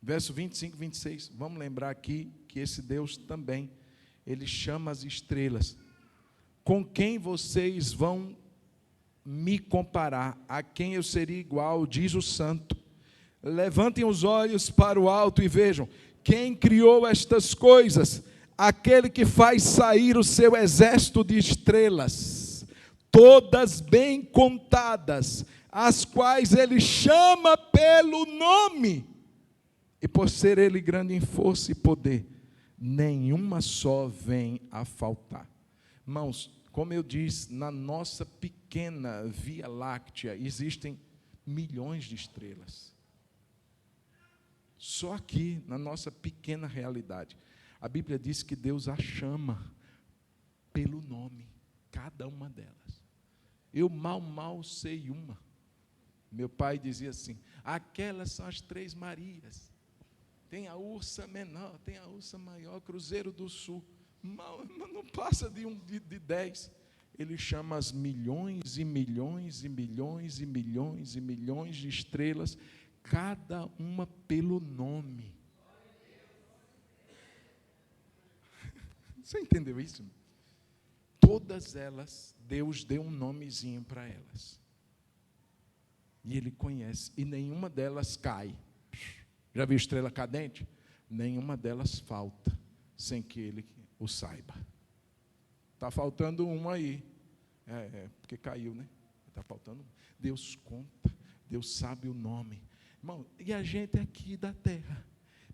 Verso 25 e 26. Vamos lembrar aqui que esse Deus também, Ele chama as estrelas. Com quem vocês vão me comparar? A quem eu seria igual? Diz o santo. Levantem os olhos para o alto e vejam. Quem criou estas coisas? Aquele que faz sair o seu exército de estrelas, todas bem contadas, as quais ele chama pelo nome. E por ser ele grande em força e poder, nenhuma só vem a faltar. Irmãos, como eu disse, na nossa pequena Via Láctea existem milhões de estrelas. Só aqui, na nossa pequena realidade. A Bíblia diz que Deus a chama pelo nome, cada uma delas. Eu mal sei uma. Meu pai dizia assim, aquelas são as 3 Marias. Tem a Ursa Menor, tem a Ursa Maior, Cruzeiro do Sul. Não passa de 10. Ele chama as milhões e milhões e milhões e milhões e milhões de estrelas, cada uma pelo nome. Você entendeu isso? Todas elas, Deus deu um nomezinho para elas. E Ele conhece. E nenhuma delas cai. Já viu estrela cadente? Nenhuma delas falta, sem que Ele o saiba. Está faltando uma aí. Porque caiu, né? Está faltando uma. Deus conta, Deus sabe o nome. Irmão, e a gente aqui da terra,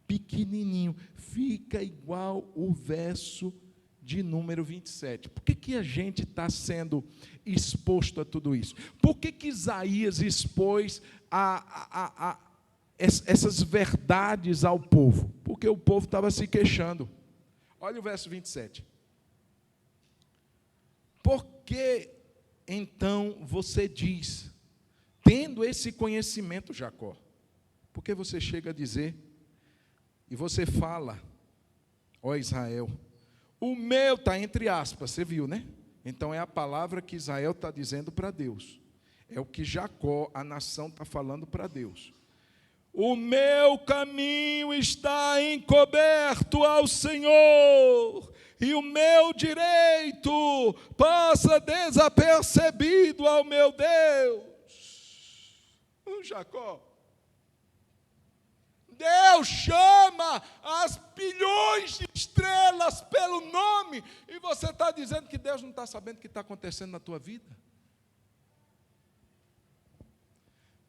pequenininho, fica igual o verso de número 27. Por que a gente está sendo exposto a tudo isso? Por que Isaías expôs essas verdades ao povo? Porque o povo estava se queixando. Olha o verso 27. Por que então você diz, tendo esse conhecimento, Jacó, por que você chega a dizer, e você fala, ó Israel, o meu está entre aspas, você viu, né? Então é a palavra que Israel está dizendo para Deus. É o que Jacó, a nação, está falando para Deus. O meu caminho está encoberto ao Senhor, e o meu direito passa desapercebido ao meu Deus. Jacó, Deus chama as bilhões de estrelas pelo nome, e você está dizendo que Deus não está sabendo o que está acontecendo na tua vida?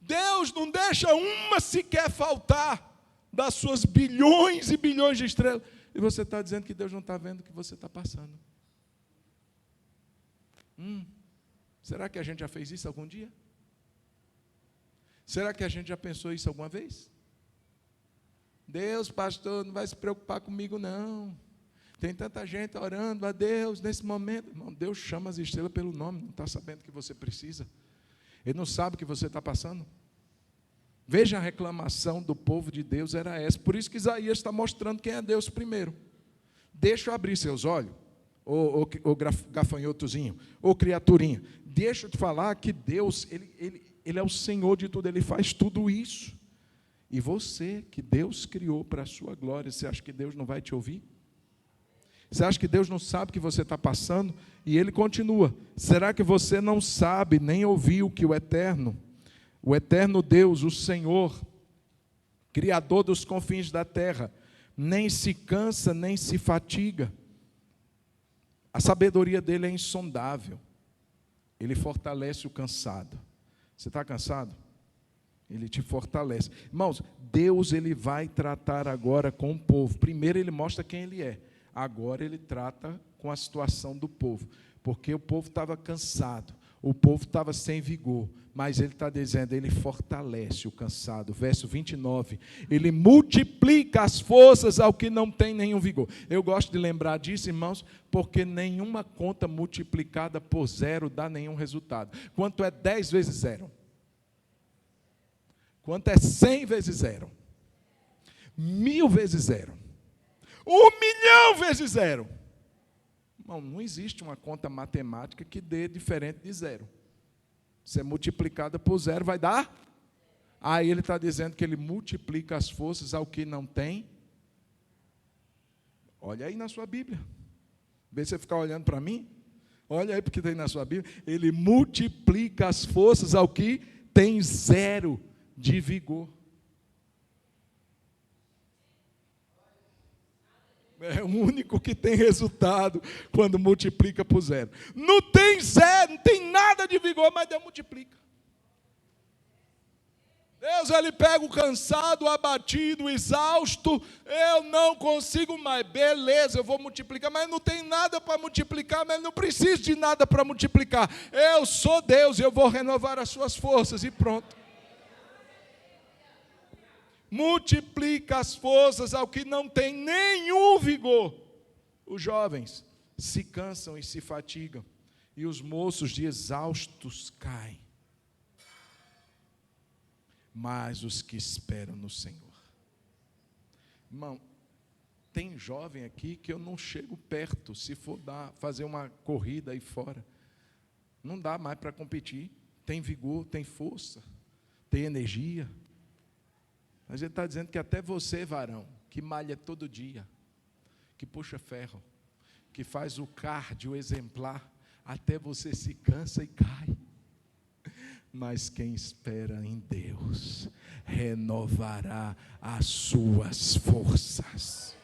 Deus não deixa uma sequer faltar das suas bilhões e bilhões de estrelas, e você está dizendo que Deus não está vendo o que você está passando. Será que a gente já fez isso algum dia? Será que a gente já pensou isso alguma vez? Deus, pastor, não vai se preocupar comigo, não. Tem tanta gente orando a Deus nesse momento. Irmão, Deus chama as estrelas pelo nome, não está sabendo o que você precisa. Ele não sabe o que você está passando. Veja, a reclamação do povo de Deus era essa. Por isso que Isaías está mostrando quem é Deus primeiro. Deixa eu abrir seus olhos, ô gafanhotozinho, ô criaturinha. Deixa eu te falar que Deus, ele é o Senhor de tudo, Ele faz tudo isso. E você, que Deus criou para a sua glória, você acha que Deus não vai te ouvir? Você acha que Deus não sabe o que você está passando? E Ele continua, será que você não sabe, nem ouviu que o eterno Deus, o Senhor, Criador dos confins da terra, nem se cansa, nem se fatiga. A sabedoria dele é insondável. Ele fortalece o cansado. Você está cansado? Ele te fortalece. Irmãos, Deus, Ele vai tratar agora com o povo. Primeiro Ele mostra quem Ele é. Agora Ele trata com a situação do povo. Porque o povo estava cansado. O povo estava sem vigor. Mas Ele está dizendo, Ele fortalece o cansado. Verso 29. Ele multiplica as forças ao que não tem nenhum vigor. Eu gosto de lembrar disso, irmãos, porque nenhuma conta multiplicada por zero dá nenhum resultado. Quanto é 10 vezes zero? Quanto é 100 vezes zero? 1000 vezes zero? 1.000.000 vezes zero? Irmão, não existe uma conta matemática que dê diferente de zero. Se é multiplicada por zero, vai dar Aí ele está dizendo que ele multiplica as forças ao que não tem. Olha aí na sua Bíblia. Vê se você ficar olhando para mim. Olha aí porque tem na sua Bíblia. Ele multiplica as forças ao que tem zero de vigor. É o único que tem resultado quando multiplica por zero. Não tem zero, não tem nada de vigor, mas Deus multiplica. Deus, Ele pega o cansado, o abatido, o exausto. Eu não consigo mais. Beleza, eu vou multiplicar, mas não tem nada para multiplicar, mas não preciso de nada para multiplicar. Eu sou Deus, eu vou renovar as suas forças e pronto. Multiplica as forças ao que não tem nenhum vigor. Os jovens se cansam e se fatigam, e os moços de exaustos caem. Mas os que esperam no Senhor. Irmão, tem jovem aqui que eu não chego perto, se for fazer uma corrida aí fora. Não dá mais para competir. Tem vigor, tem força, tem energia. Mas ele está dizendo que até você, varão, que malha todo dia, que puxa ferro, que faz o cardio exemplar, até você se cansa e cai. Mas quem espera em Deus, renovará as suas forças.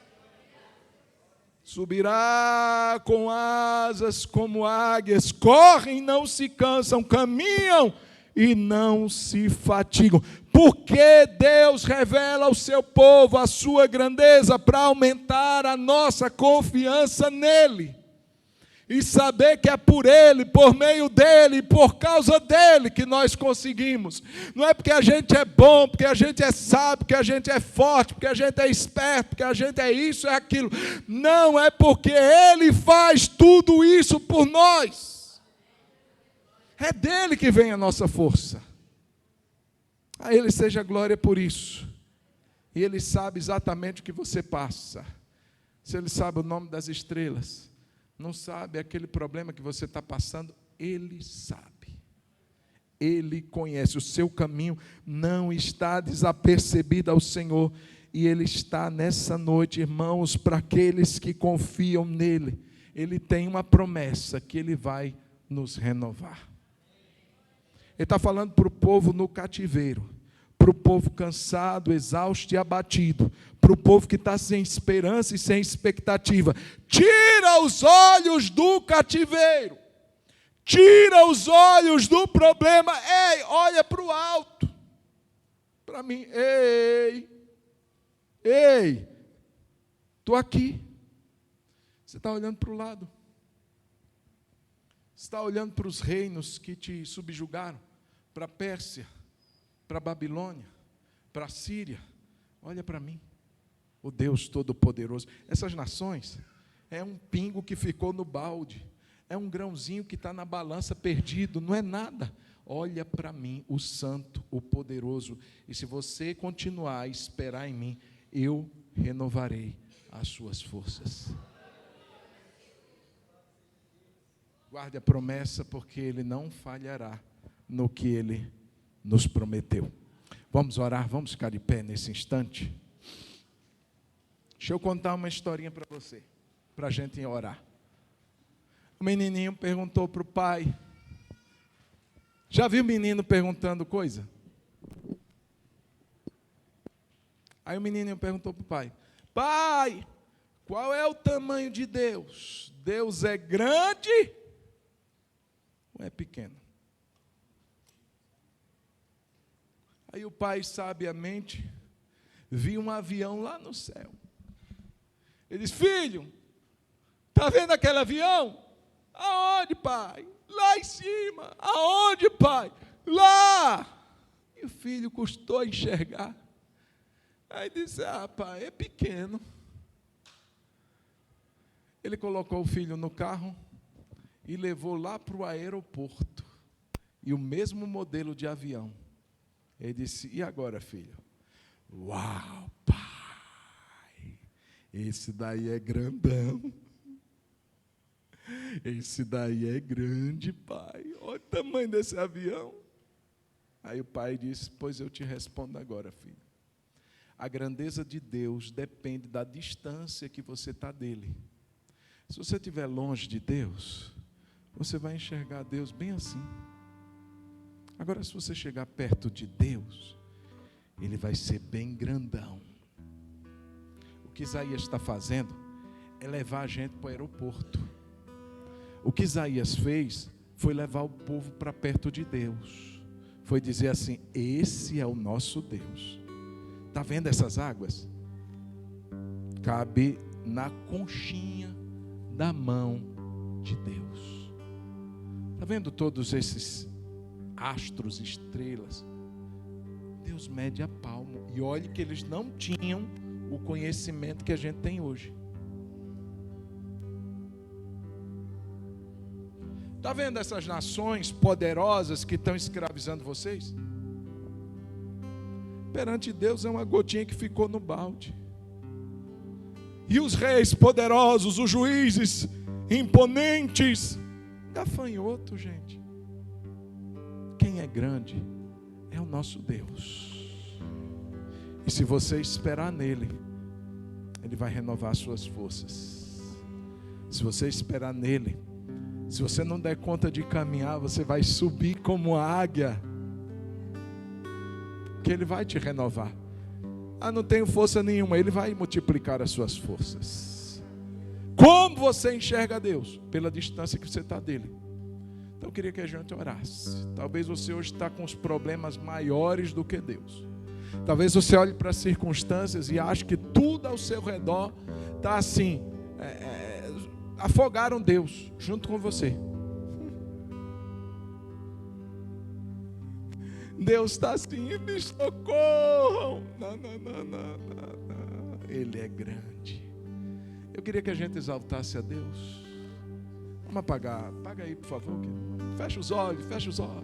Subirá com asas como águias, correm e não se cansam, caminham e não se fatigam. Porque Deus revela ao seu povo a sua grandeza para aumentar a nossa confiança nele. E saber que é por Ele, por meio dEle, por causa dEle que nós conseguimos. Não é porque a gente é bom, porque a gente é sábio, porque a gente é forte, porque a gente é esperto, porque a gente é isso, é aquilo. Não, é porque Ele faz tudo isso por nós. É dEle que vem a nossa força. A Ele seja glória por isso. E Ele sabe exatamente o que você passa. Se Ele sabe o nome das estrelas, não sabe aquele problema que você está passando, Ele sabe. Ele conhece o seu caminho, não está desapercebido ao Senhor. E Ele está nessa noite, irmãos, para aqueles que confiam nele. Ele tem uma promessa que Ele vai nos renovar. Ele está falando para o povo no cativeiro, para o povo cansado, exausto e abatido, para o povo que está sem esperança e sem expectativa. Tira os olhos do cativeiro, tira os olhos do problema. Ei, olha para o alto, para mim. Ei, estou aqui. Você está olhando para o lado. Você está olhando para os reinos que te subjugaram, para a Pérsia, para a Babilônia, para a Síria. Olha para mim, o Deus Todo-Poderoso. Essas nações é um pingo que ficou no balde, é um grãozinho que está na balança perdido, não é nada. Olha para mim, o Santo, o Poderoso, e se você continuar a esperar em mim, eu renovarei as suas forças. Guarde a promessa, porque Ele não falhará no que Ele nos prometeu. Vamos orar, vamos ficar de pé nesse instante. Deixa eu contar uma historinha para você, para a gente orar. O menininho perguntou para o pai. Já viu o menino perguntando coisa? Aí o menininho perguntou para o pai: pai, qual é o tamanho de Deus? Deus é grande ou é pequeno? Aí o pai, sabiamente, viu um avião lá no céu. Ele disse: filho, está vendo aquele avião? Aonde, pai? Lá em cima. Aonde, pai? Lá. E o filho custou a enxergar. Aí disse: ah, pai, é pequeno. Ele colocou o filho no carro e levou lá para o aeroporto. E o mesmo modelo de avião. Ele disse: e agora, filho? Uau, pai, esse daí é grandão. Esse daí é grande, pai. Olha o tamanho desse avião. Aí o pai disse: pois eu te respondo agora, filho. A grandeza de Deus depende da distância que você está dele. Se você estiver longe de Deus, você vai enxergar Deus bem assim. Agora, se você chegar perto de Deus, Ele vai ser bem grandão. O que Isaías está fazendo é levar a gente para o aeroporto. O que Isaías fez foi levar o povo para perto de Deus. Foi dizer assim: esse é o nosso Deus. Está vendo essas águas? Cabe na conchinha da mão de Deus. Está vendo todos esses astros, estrelas? Deus mede a palmo. E olhe que eles não tinham o conhecimento que a gente tem hoje. Está vendo essas nações poderosas que estão escravizando vocês? Perante Deus é uma gotinha que ficou no balde. E os reis poderosos, os juízes imponentes, gafanhoto, gente. Quem é grande é o nosso Deus. E se você esperar nele, Ele vai renovar suas forças. Se você esperar nele, se você não der conta de caminhar, você vai subir como a águia, que Ele vai te renovar. Ah, não tenho força nenhuma. Ele vai multiplicar as suas forças. Como você enxerga Deus? Pela distância que você está dele. Então eu queria que a gente orasse. Talvez você hoje está com os problemas maiores do que Deus. Talvez você olhe para as circunstâncias e ache que tudo ao seu redor está assim, afogaram Deus junto com você. Deus está assim: me socorram. Não. Ele é grande. Eu queria que a gente exaltasse a Deus. Vamos apagar. Apaga aí, por favor. Fecha os olhos. Agradeça ao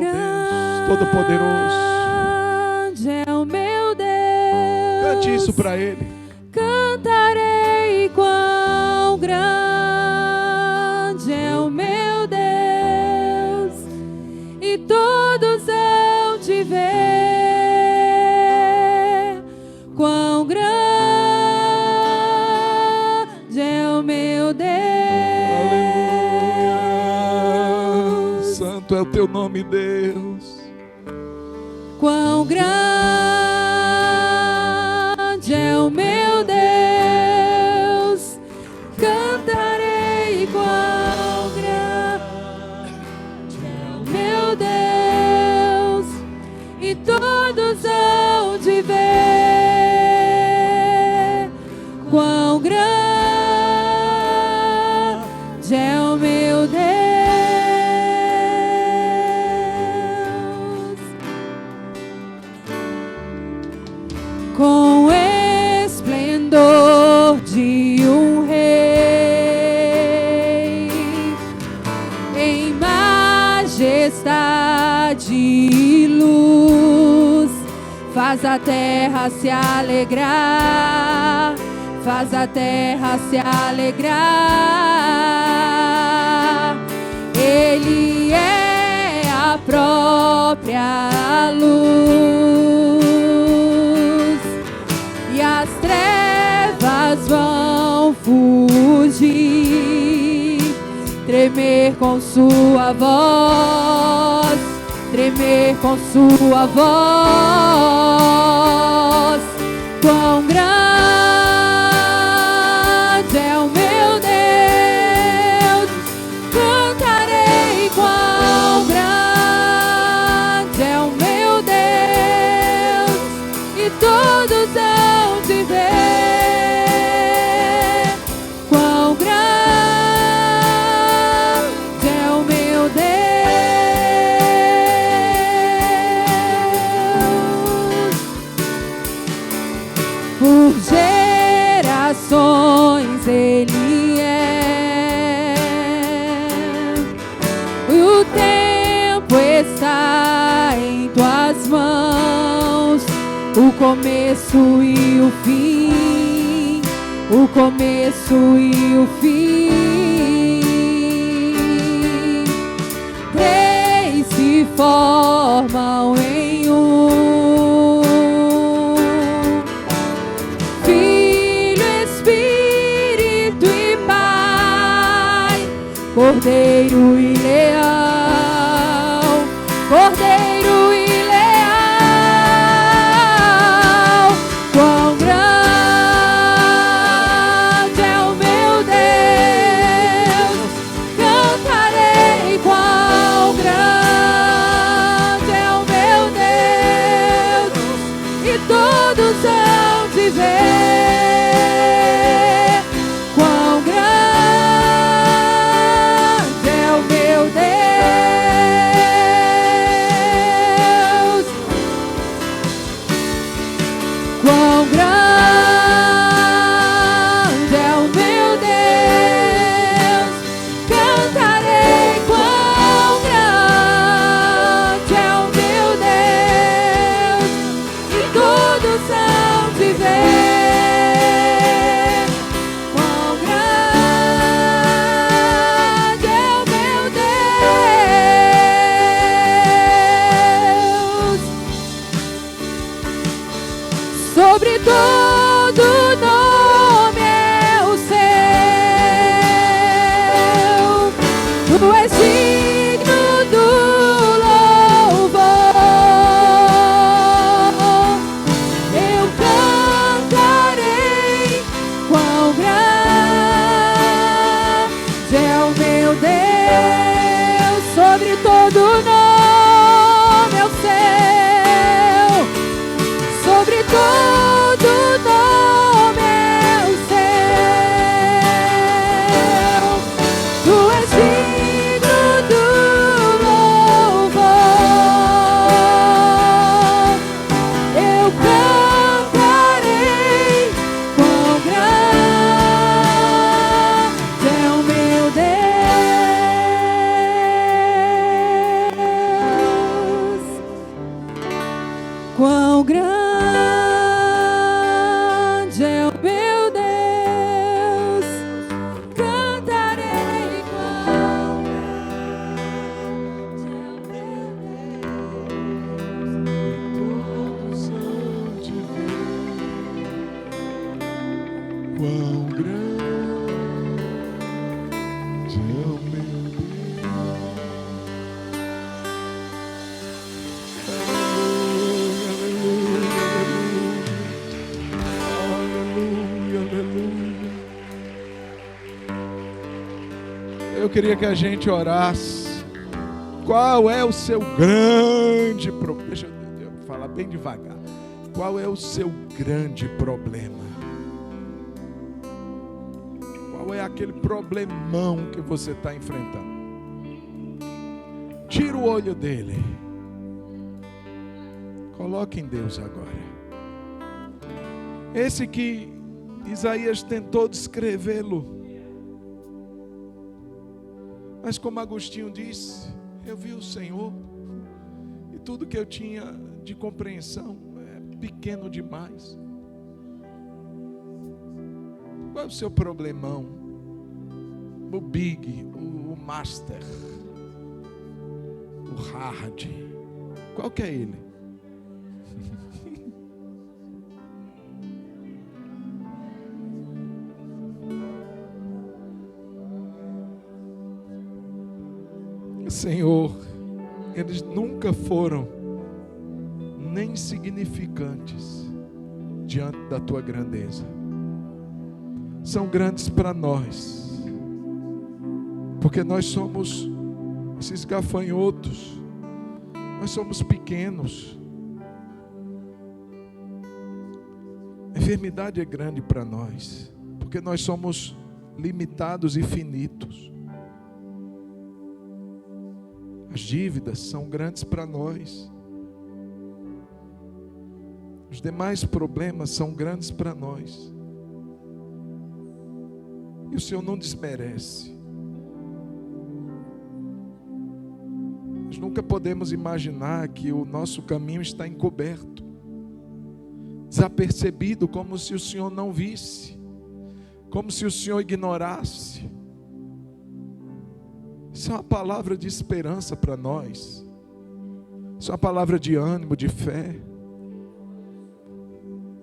Deus Todo-Poderoso. É o meu Deus. Cante isso para Ele. Cantarei quão grande é o meu Deus, e todos hão de ver quão grande é o meu Deus. Aleluia. Santo é o teu nome, Deus. Quão grande é o meu Deus, cantarei quão grande é o meu Deus, e todos hão de ver quão grande é o meu Deus. Com esplendor de um rei, em majestade e luz, faz a terra se alegrar, faz a terra se alegrar. Ele é a própria luz, e as trevas vão fugir, tremer com sua voz, tremer com sua voz. Quão grande é o meu Deus, cantarei quão grande é o meu Deus, e todos hão de ver quão grande é o meu Deus. Por gerações Ele é, o tempo está em tuas mãos, o começo e o fim, o começo e o fim. Três se formam Cordeiro e leão, Cordeiro e leão, quão grande é o meu Deus, cantarei quão grande é o meu Deus, e todos hão de ver quão grande é o meu Deus, quão grande é o meu Deus, cantarei quão grande é o meu Deus, e todos hão de ver quão grande é o meu Deus. Sobre todo nome é o seu, tu és digno do louvor. Eu cantarei quão grande é o meu Deus. Sobre todo nome é o seu, sobre todo nome é o seu, tu és digno do louvor. Eu cantarei quão grande é o meu Deus, quão grande é o meu Deus, cantarei quão grande é o meu Todos hão de ver quão grande é o meu Deus. Aleluia, aleluia, aleluia. Eu queria que a gente orasse. Qual é o seu grande problema? Deixa eu falar bem devagar. Qual é o seu grande problema? Qual é aquele problemão que você está enfrentando? Tira o olho dele. Coloque em Deus agora. Esse que Isaías tentou descrevê-lo. Mas como Agostinho disse, eu vi o Senhor e tudo que eu tinha de compreensão é pequeno demais. Qual é o seu problemão? O big, o master, o hard. Qual que é ele? Senhor, eles nunca foram nem insignificantes diante da tua grandeza. São grandes para nós, porque nós somos esses gafanhotos, nós somos pequenos. A enfermidade é grande para nós, porque nós somos limitados e finitos. As dívidas são grandes para nós. Os demais problemas são grandes para nós. E o Senhor não desmerece. Nós nunca podemos imaginar que o nosso caminho está encoberto, desapercebido, como se o Senhor não visse, como se o Senhor ignorasse. Isso é uma palavra de esperança para nós. Isso é uma palavra de ânimo, de fé.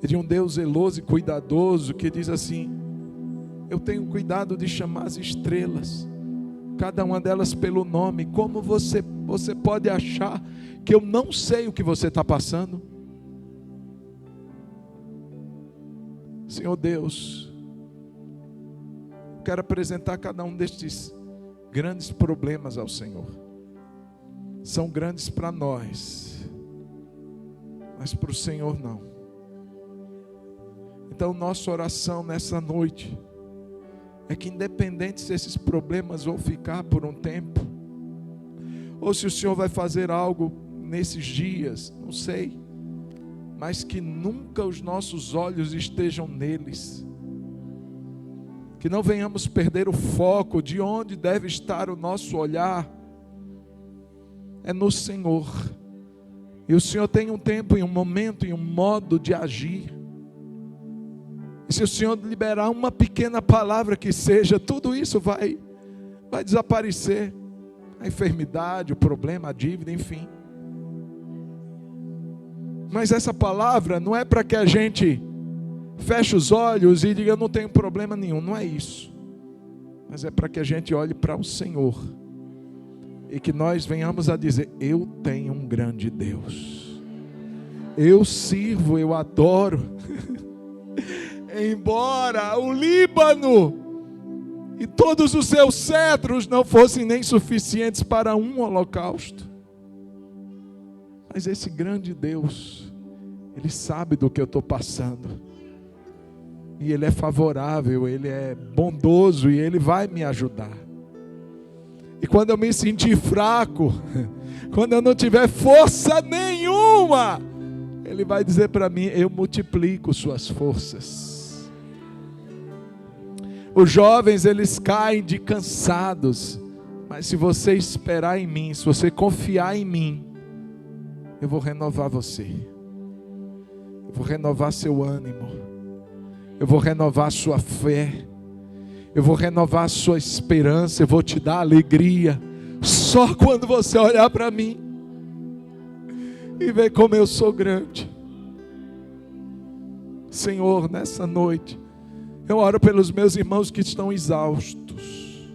É de um Deus zeloso e cuidadoso que diz assim: eu tenho cuidado de chamar as estrelas cada uma delas pelo nome. Como você pode achar que eu não sei o que você está passando? Senhor Deus, quero apresentar cada um destes grandes problemas ao Senhor. São grandes para nós, mas para o Senhor não. Então nossa oração nessa noite é que, independente se esses problemas vão ficar por um tempo, ou se o Senhor vai fazer algo nesses dias, não sei, mas que nunca os nossos olhos estejam neles, que não venhamos perder o foco de onde deve estar o nosso olhar, é no Senhor. E o Senhor tem um tempo e um momento e um modo de agir. E se o Senhor liberar uma pequena palavra que seja, tudo isso vai desaparecer. A enfermidade, o problema, a dívida, enfim. Mas essa palavra não é para que a gente feche os olhos e diga: eu não tenho problema nenhum. Não é isso. Mas é para que a gente olhe para o Senhor e que nós venhamos a dizer: eu tenho um grande Deus, eu sirvo, eu adoro. Embora o Líbano e todos os seus cedros não fossem nem suficientes para um holocausto, mas esse grande Deus, Ele sabe do que eu estou passando, e Ele é favorável, Ele é bondoso, e Ele vai me ajudar. E quando eu me sentir fraco, quando eu não tiver força nenhuma, Ele vai dizer para mim: eu multiplico suas forças. Os jovens, eles caem de cansados, mas se você esperar em mim, se você confiar em mim, eu vou renovar você, eu vou renovar seu ânimo, eu vou renovar sua fé, eu vou renovar sua esperança, eu vou te dar alegria, só quando você olhar para mim e ver como eu sou grande. Senhor, nessa noite, eu oro pelos meus irmãos que estão exaustos.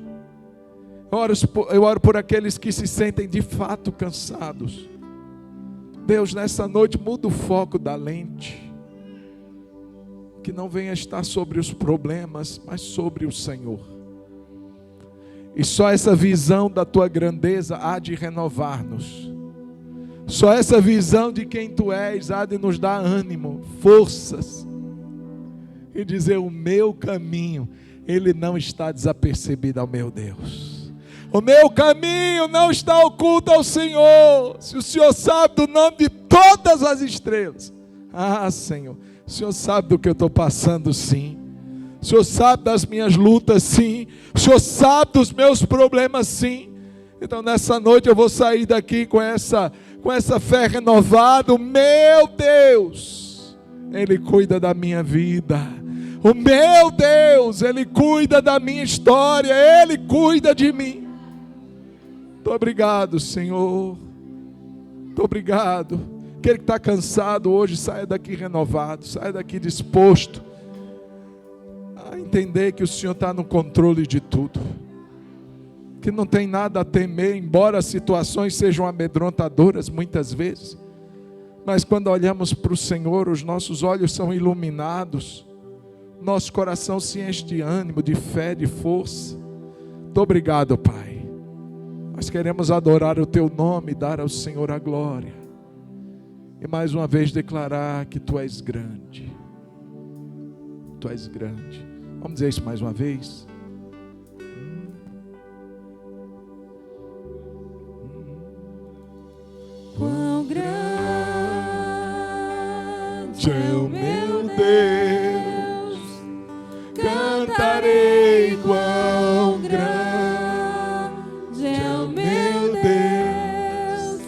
Eu oro por aqueles que se sentem de fato cansados. Deus, nessa noite, muda o foco da lente. Que não venha estar sobre os problemas, mas sobre o Senhor. E só essa visão da tua grandeza há de renovar-nos. Só essa visão de quem tu és há de nos dar ânimo, forças. E dizer: o meu caminho, ele não está desapercebido ao meu Deus. O meu caminho não está oculto ao Senhor. Se o Senhor sabe do nome de todas as estrelas, Senhor, o Senhor sabe do que eu estou passando, sim. O Senhor sabe das minhas lutas, sim. O Senhor sabe dos meus problemas, sim. Então nessa noite eu vou sair daqui com essa fé renovada. Meu Deus, Ele cuida da minha vida. O meu Deus, Ele cuida da minha história, Ele cuida de mim. Muito obrigado, Senhor. Muito obrigado. Aquele que está cansado hoje, saia daqui renovado, saia daqui disposto a entender que o Senhor está no controle de tudo, que não tem nada a temer, embora as situações sejam amedrontadoras muitas vezes, mas quando olhamos para o Senhor, os nossos olhos são iluminados, nosso coração se enche de ânimo, de fé, de força. Muito obrigado, Pai. Nós queremos adorar o Teu nome, dar ao Senhor a glória, e mais uma vez declarar que Tu és grande. Tu és grande. Vamos dizer isso mais uma vez? Quão grande é o meu Deus, cantarei quão grande é o meu Deus,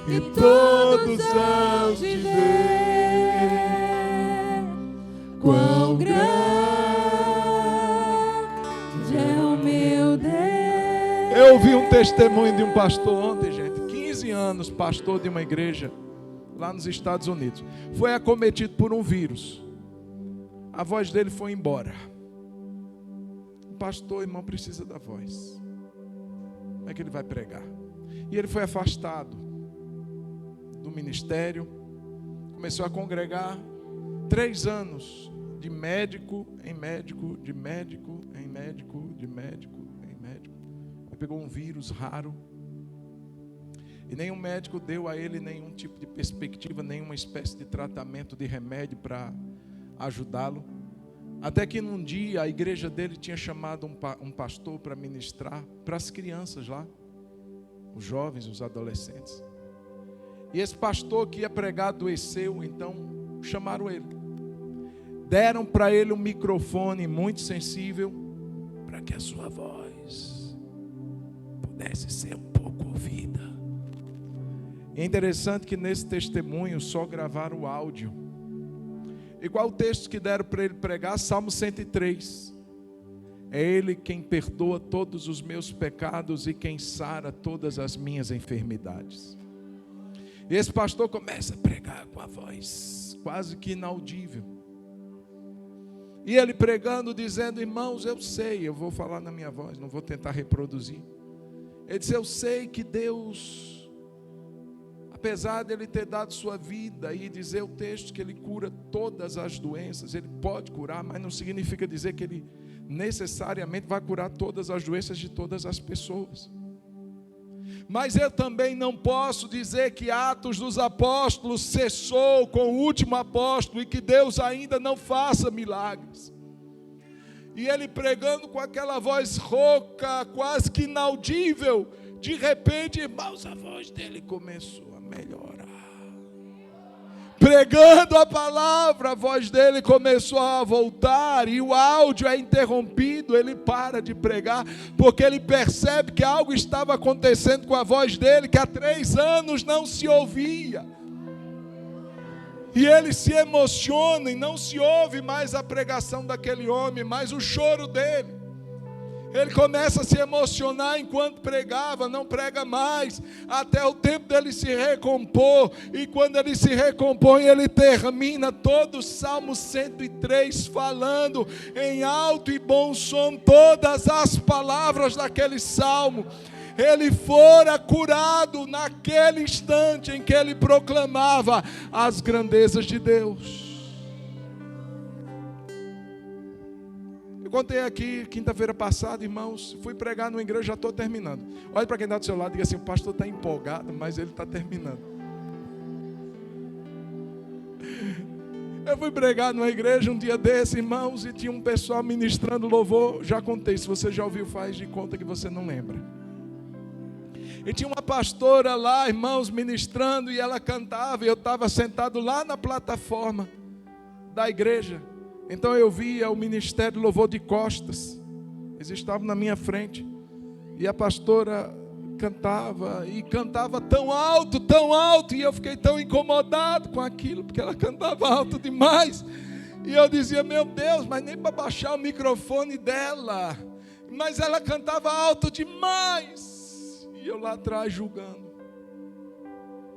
e todos hão de ver quão grande é o meu Deus. Eu ouvi um testemunho de um pastor ontem, gente, 15 anos, pastor de uma igreja lá nos Estados Unidos, foi acometido por um vírus, a voz dele foi embora. O pastor, irmão, precisa da voz. Como é que ele vai pregar? E ele foi afastado do ministério, começou a congregar 3 anos, de médico em médico, de médico em médico, de médico em médico. Ele pegou um vírus raro, e nenhum médico deu a ele nenhum tipo de perspectiva, nenhuma espécie de tratamento, de remédio para ajudá-lo. Até que num dia a igreja dele tinha chamado um pastor para ministrar para as crianças lá, os jovens, os adolescentes. E esse pastor que ia pregar adoeceu, então chamaram ele. Deram para ele um microfone muito sensível, para que a sua voz pudesse ser um pouco ouvida. É interessante que nesse testemunho só gravaram o áudio. Igual o texto que deram para ele pregar, Salmo 103. É Ele quem perdoa todos os meus pecados e quem sara todas as minhas enfermidades. E esse pastor começa a pregar com a voz quase que inaudível. E ele pregando, dizendo: irmãos, eu sei, eu vou falar na minha voz, não vou tentar reproduzir. Ele disse: eu sei que Deus, apesar de Ele ter dado sua vida, e dizer o texto que Ele cura todas as doenças, Ele pode curar, mas não significa dizer que Ele necessariamente vai curar todas as doenças de todas as pessoas. Mas eu também não posso dizer que Atos dos Apóstolos cessou com o último apóstolo e que Deus ainda não faça milagres. E ele pregando com aquela voz rouca, quase que inaudível, de repente, irmãos, a voz dele começou a melhorar. Pregando a palavra, a voz dele começou a voltar, e o áudio é interrompido, ele para de pregar, porque ele percebe que algo estava acontecendo com a voz dele, que há 3 anos não se ouvia. E ele se emociona, e não se ouve mais a pregação daquele homem, mas o choro dele. Ele começa a se emocionar enquanto pregava, não prega mais, até o tempo dele se recompor. E quando ele se recompõe, ele termina todo o Salmo 103 falando em alto e bom som todas as palavras daquele salmo. Ele fora curado naquele instante em que ele proclamava as grandezas de Deus. Eu contei aqui quinta-feira passada, irmãos, fui pregar numa igreja, já estou terminando. Olha para quem está do seu lado e diga assim: o pastor está empolgado, mas ele está terminando. Eu fui pregar numa igreja um dia desse, irmãos, e tinha um pessoal ministrando louvor. Já contei, se você já ouviu, faz de conta que você não lembra. E tinha uma pastora lá, irmãos, ministrando, e ela cantava, e eu estava sentado lá na plataforma da igreja. Então eu via o ministério louvor de costas, eles estavam na minha frente, e a pastora cantava, e cantava tão alto, e eu fiquei tão incomodado com aquilo, porque ela cantava alto demais, e eu dizia: meu Deus, mas nem para baixar o microfone dela, mas ela cantava alto demais, e eu lá atrás julgando,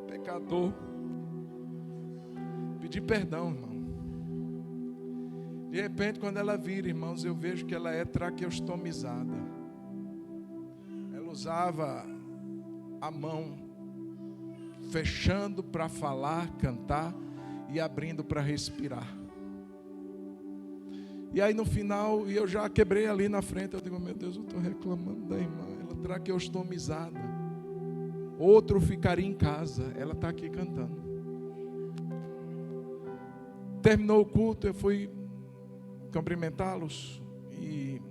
pecador, pedi perdão, irmão. De repente, quando ela vira, irmãos, eu vejo que ela é traqueostomizada. Ela usava a mão fechando para falar, cantar, e abrindo para respirar. E aí no final, e eu já quebrei ali na frente, eu digo: meu Deus, eu estou reclamando da irmã, ela traqueostomizada. Outro ficaria em casa, ela está aqui cantando. Terminou o culto, eu fui cumprimentá-los, e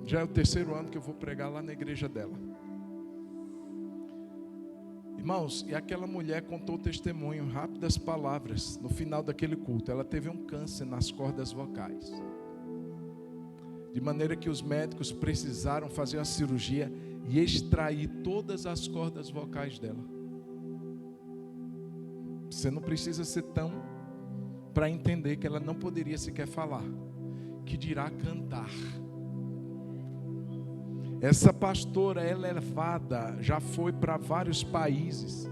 já é o 3º ano que eu vou pregar lá na igreja dela. Irmãos, e aquela mulher contou o testemunho, rápidas palavras, no final daquele culto. Ela teve um câncer nas cordas vocais, de maneira que os médicos precisaram fazer uma cirurgia e extrair todas as cordas vocais dela. Você não precisa ser tão para entender que ela não poderia sequer falar, que dirá cantar. Essa pastora, ela é levada, já foi para vários países,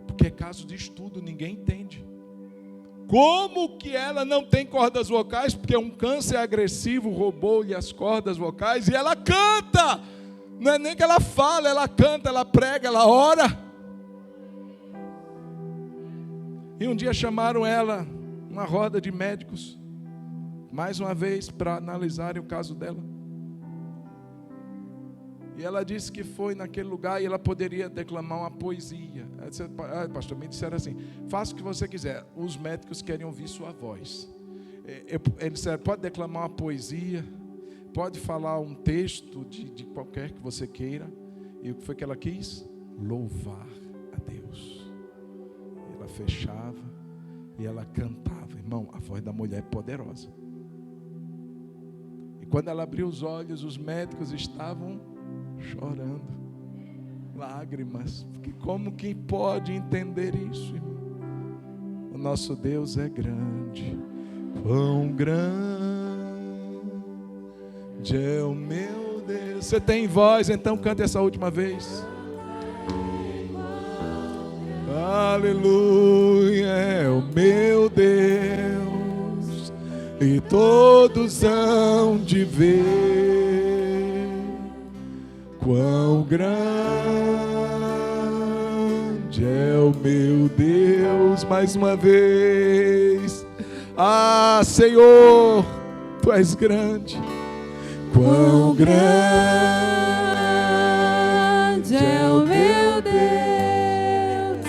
porque é caso de estudo, ninguém entende. Como que ela não tem cordas vocais? Porque um câncer agressivo roubou-lhe as cordas vocais, e ela canta Não é nem que ela fala, ela canta, ela prega, ela ora. E um dia chamaram ela, uma roda de médicos, mais uma vez, para analisarem o caso dela. E ela disse que foi naquele lugar e ela poderia declamar uma poesia. Ela disse, pastor, me disseram assim, faça o que você quiser. Os médicos querem ouvir sua voz. Eles disseram, pode declamar uma poesia, pode falar um texto de qualquer que você queira. E o que foi que ela quis? Louvar a Deus. E ela fechava e ela cantava. Irmão, a voz da mulher é poderosa. E quando ela abriu os olhos, os médicos estavam chorando, lágrimas. Como que pode entender isso, irmão? O nosso Deus é grande. Quão grande é o meu Deus. Você tem voz, então cante essa última vez. Aleluia, é o meu Deus, e todos hão de ver quão grande é o meu Deus. Mais uma vez. Ah, Senhor, Tu és grande. Quão grande é o meu Deus.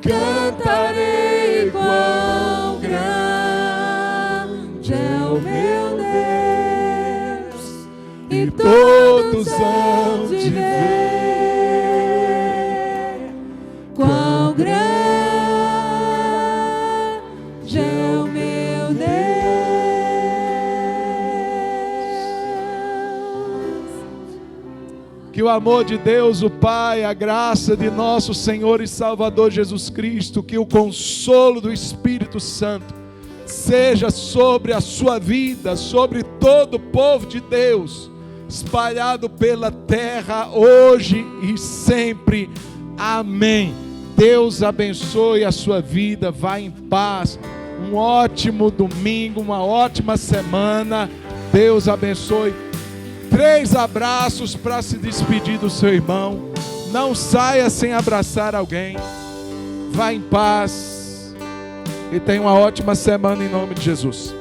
Cantarei quão grande é o meu Deus. E todos hão de ver quão grande é o meu Deus. Que o amor de Deus, o Pai, a graça de nosso Senhor e Salvador Jesus Cristo, que o consolo do Espírito Santo seja sobre a sua vida, sobre todo o povo de Deus, espalhado pela terra, hoje e sempre. Amém. Deus abençoe a sua vida. Vá em paz. Um ótimo domingo, uma ótima semana. Deus abençoe. 3 abraços para se despedir do seu irmão. Não saia sem abraçar alguém. Vá em paz e tenha uma ótima semana em nome de Jesus.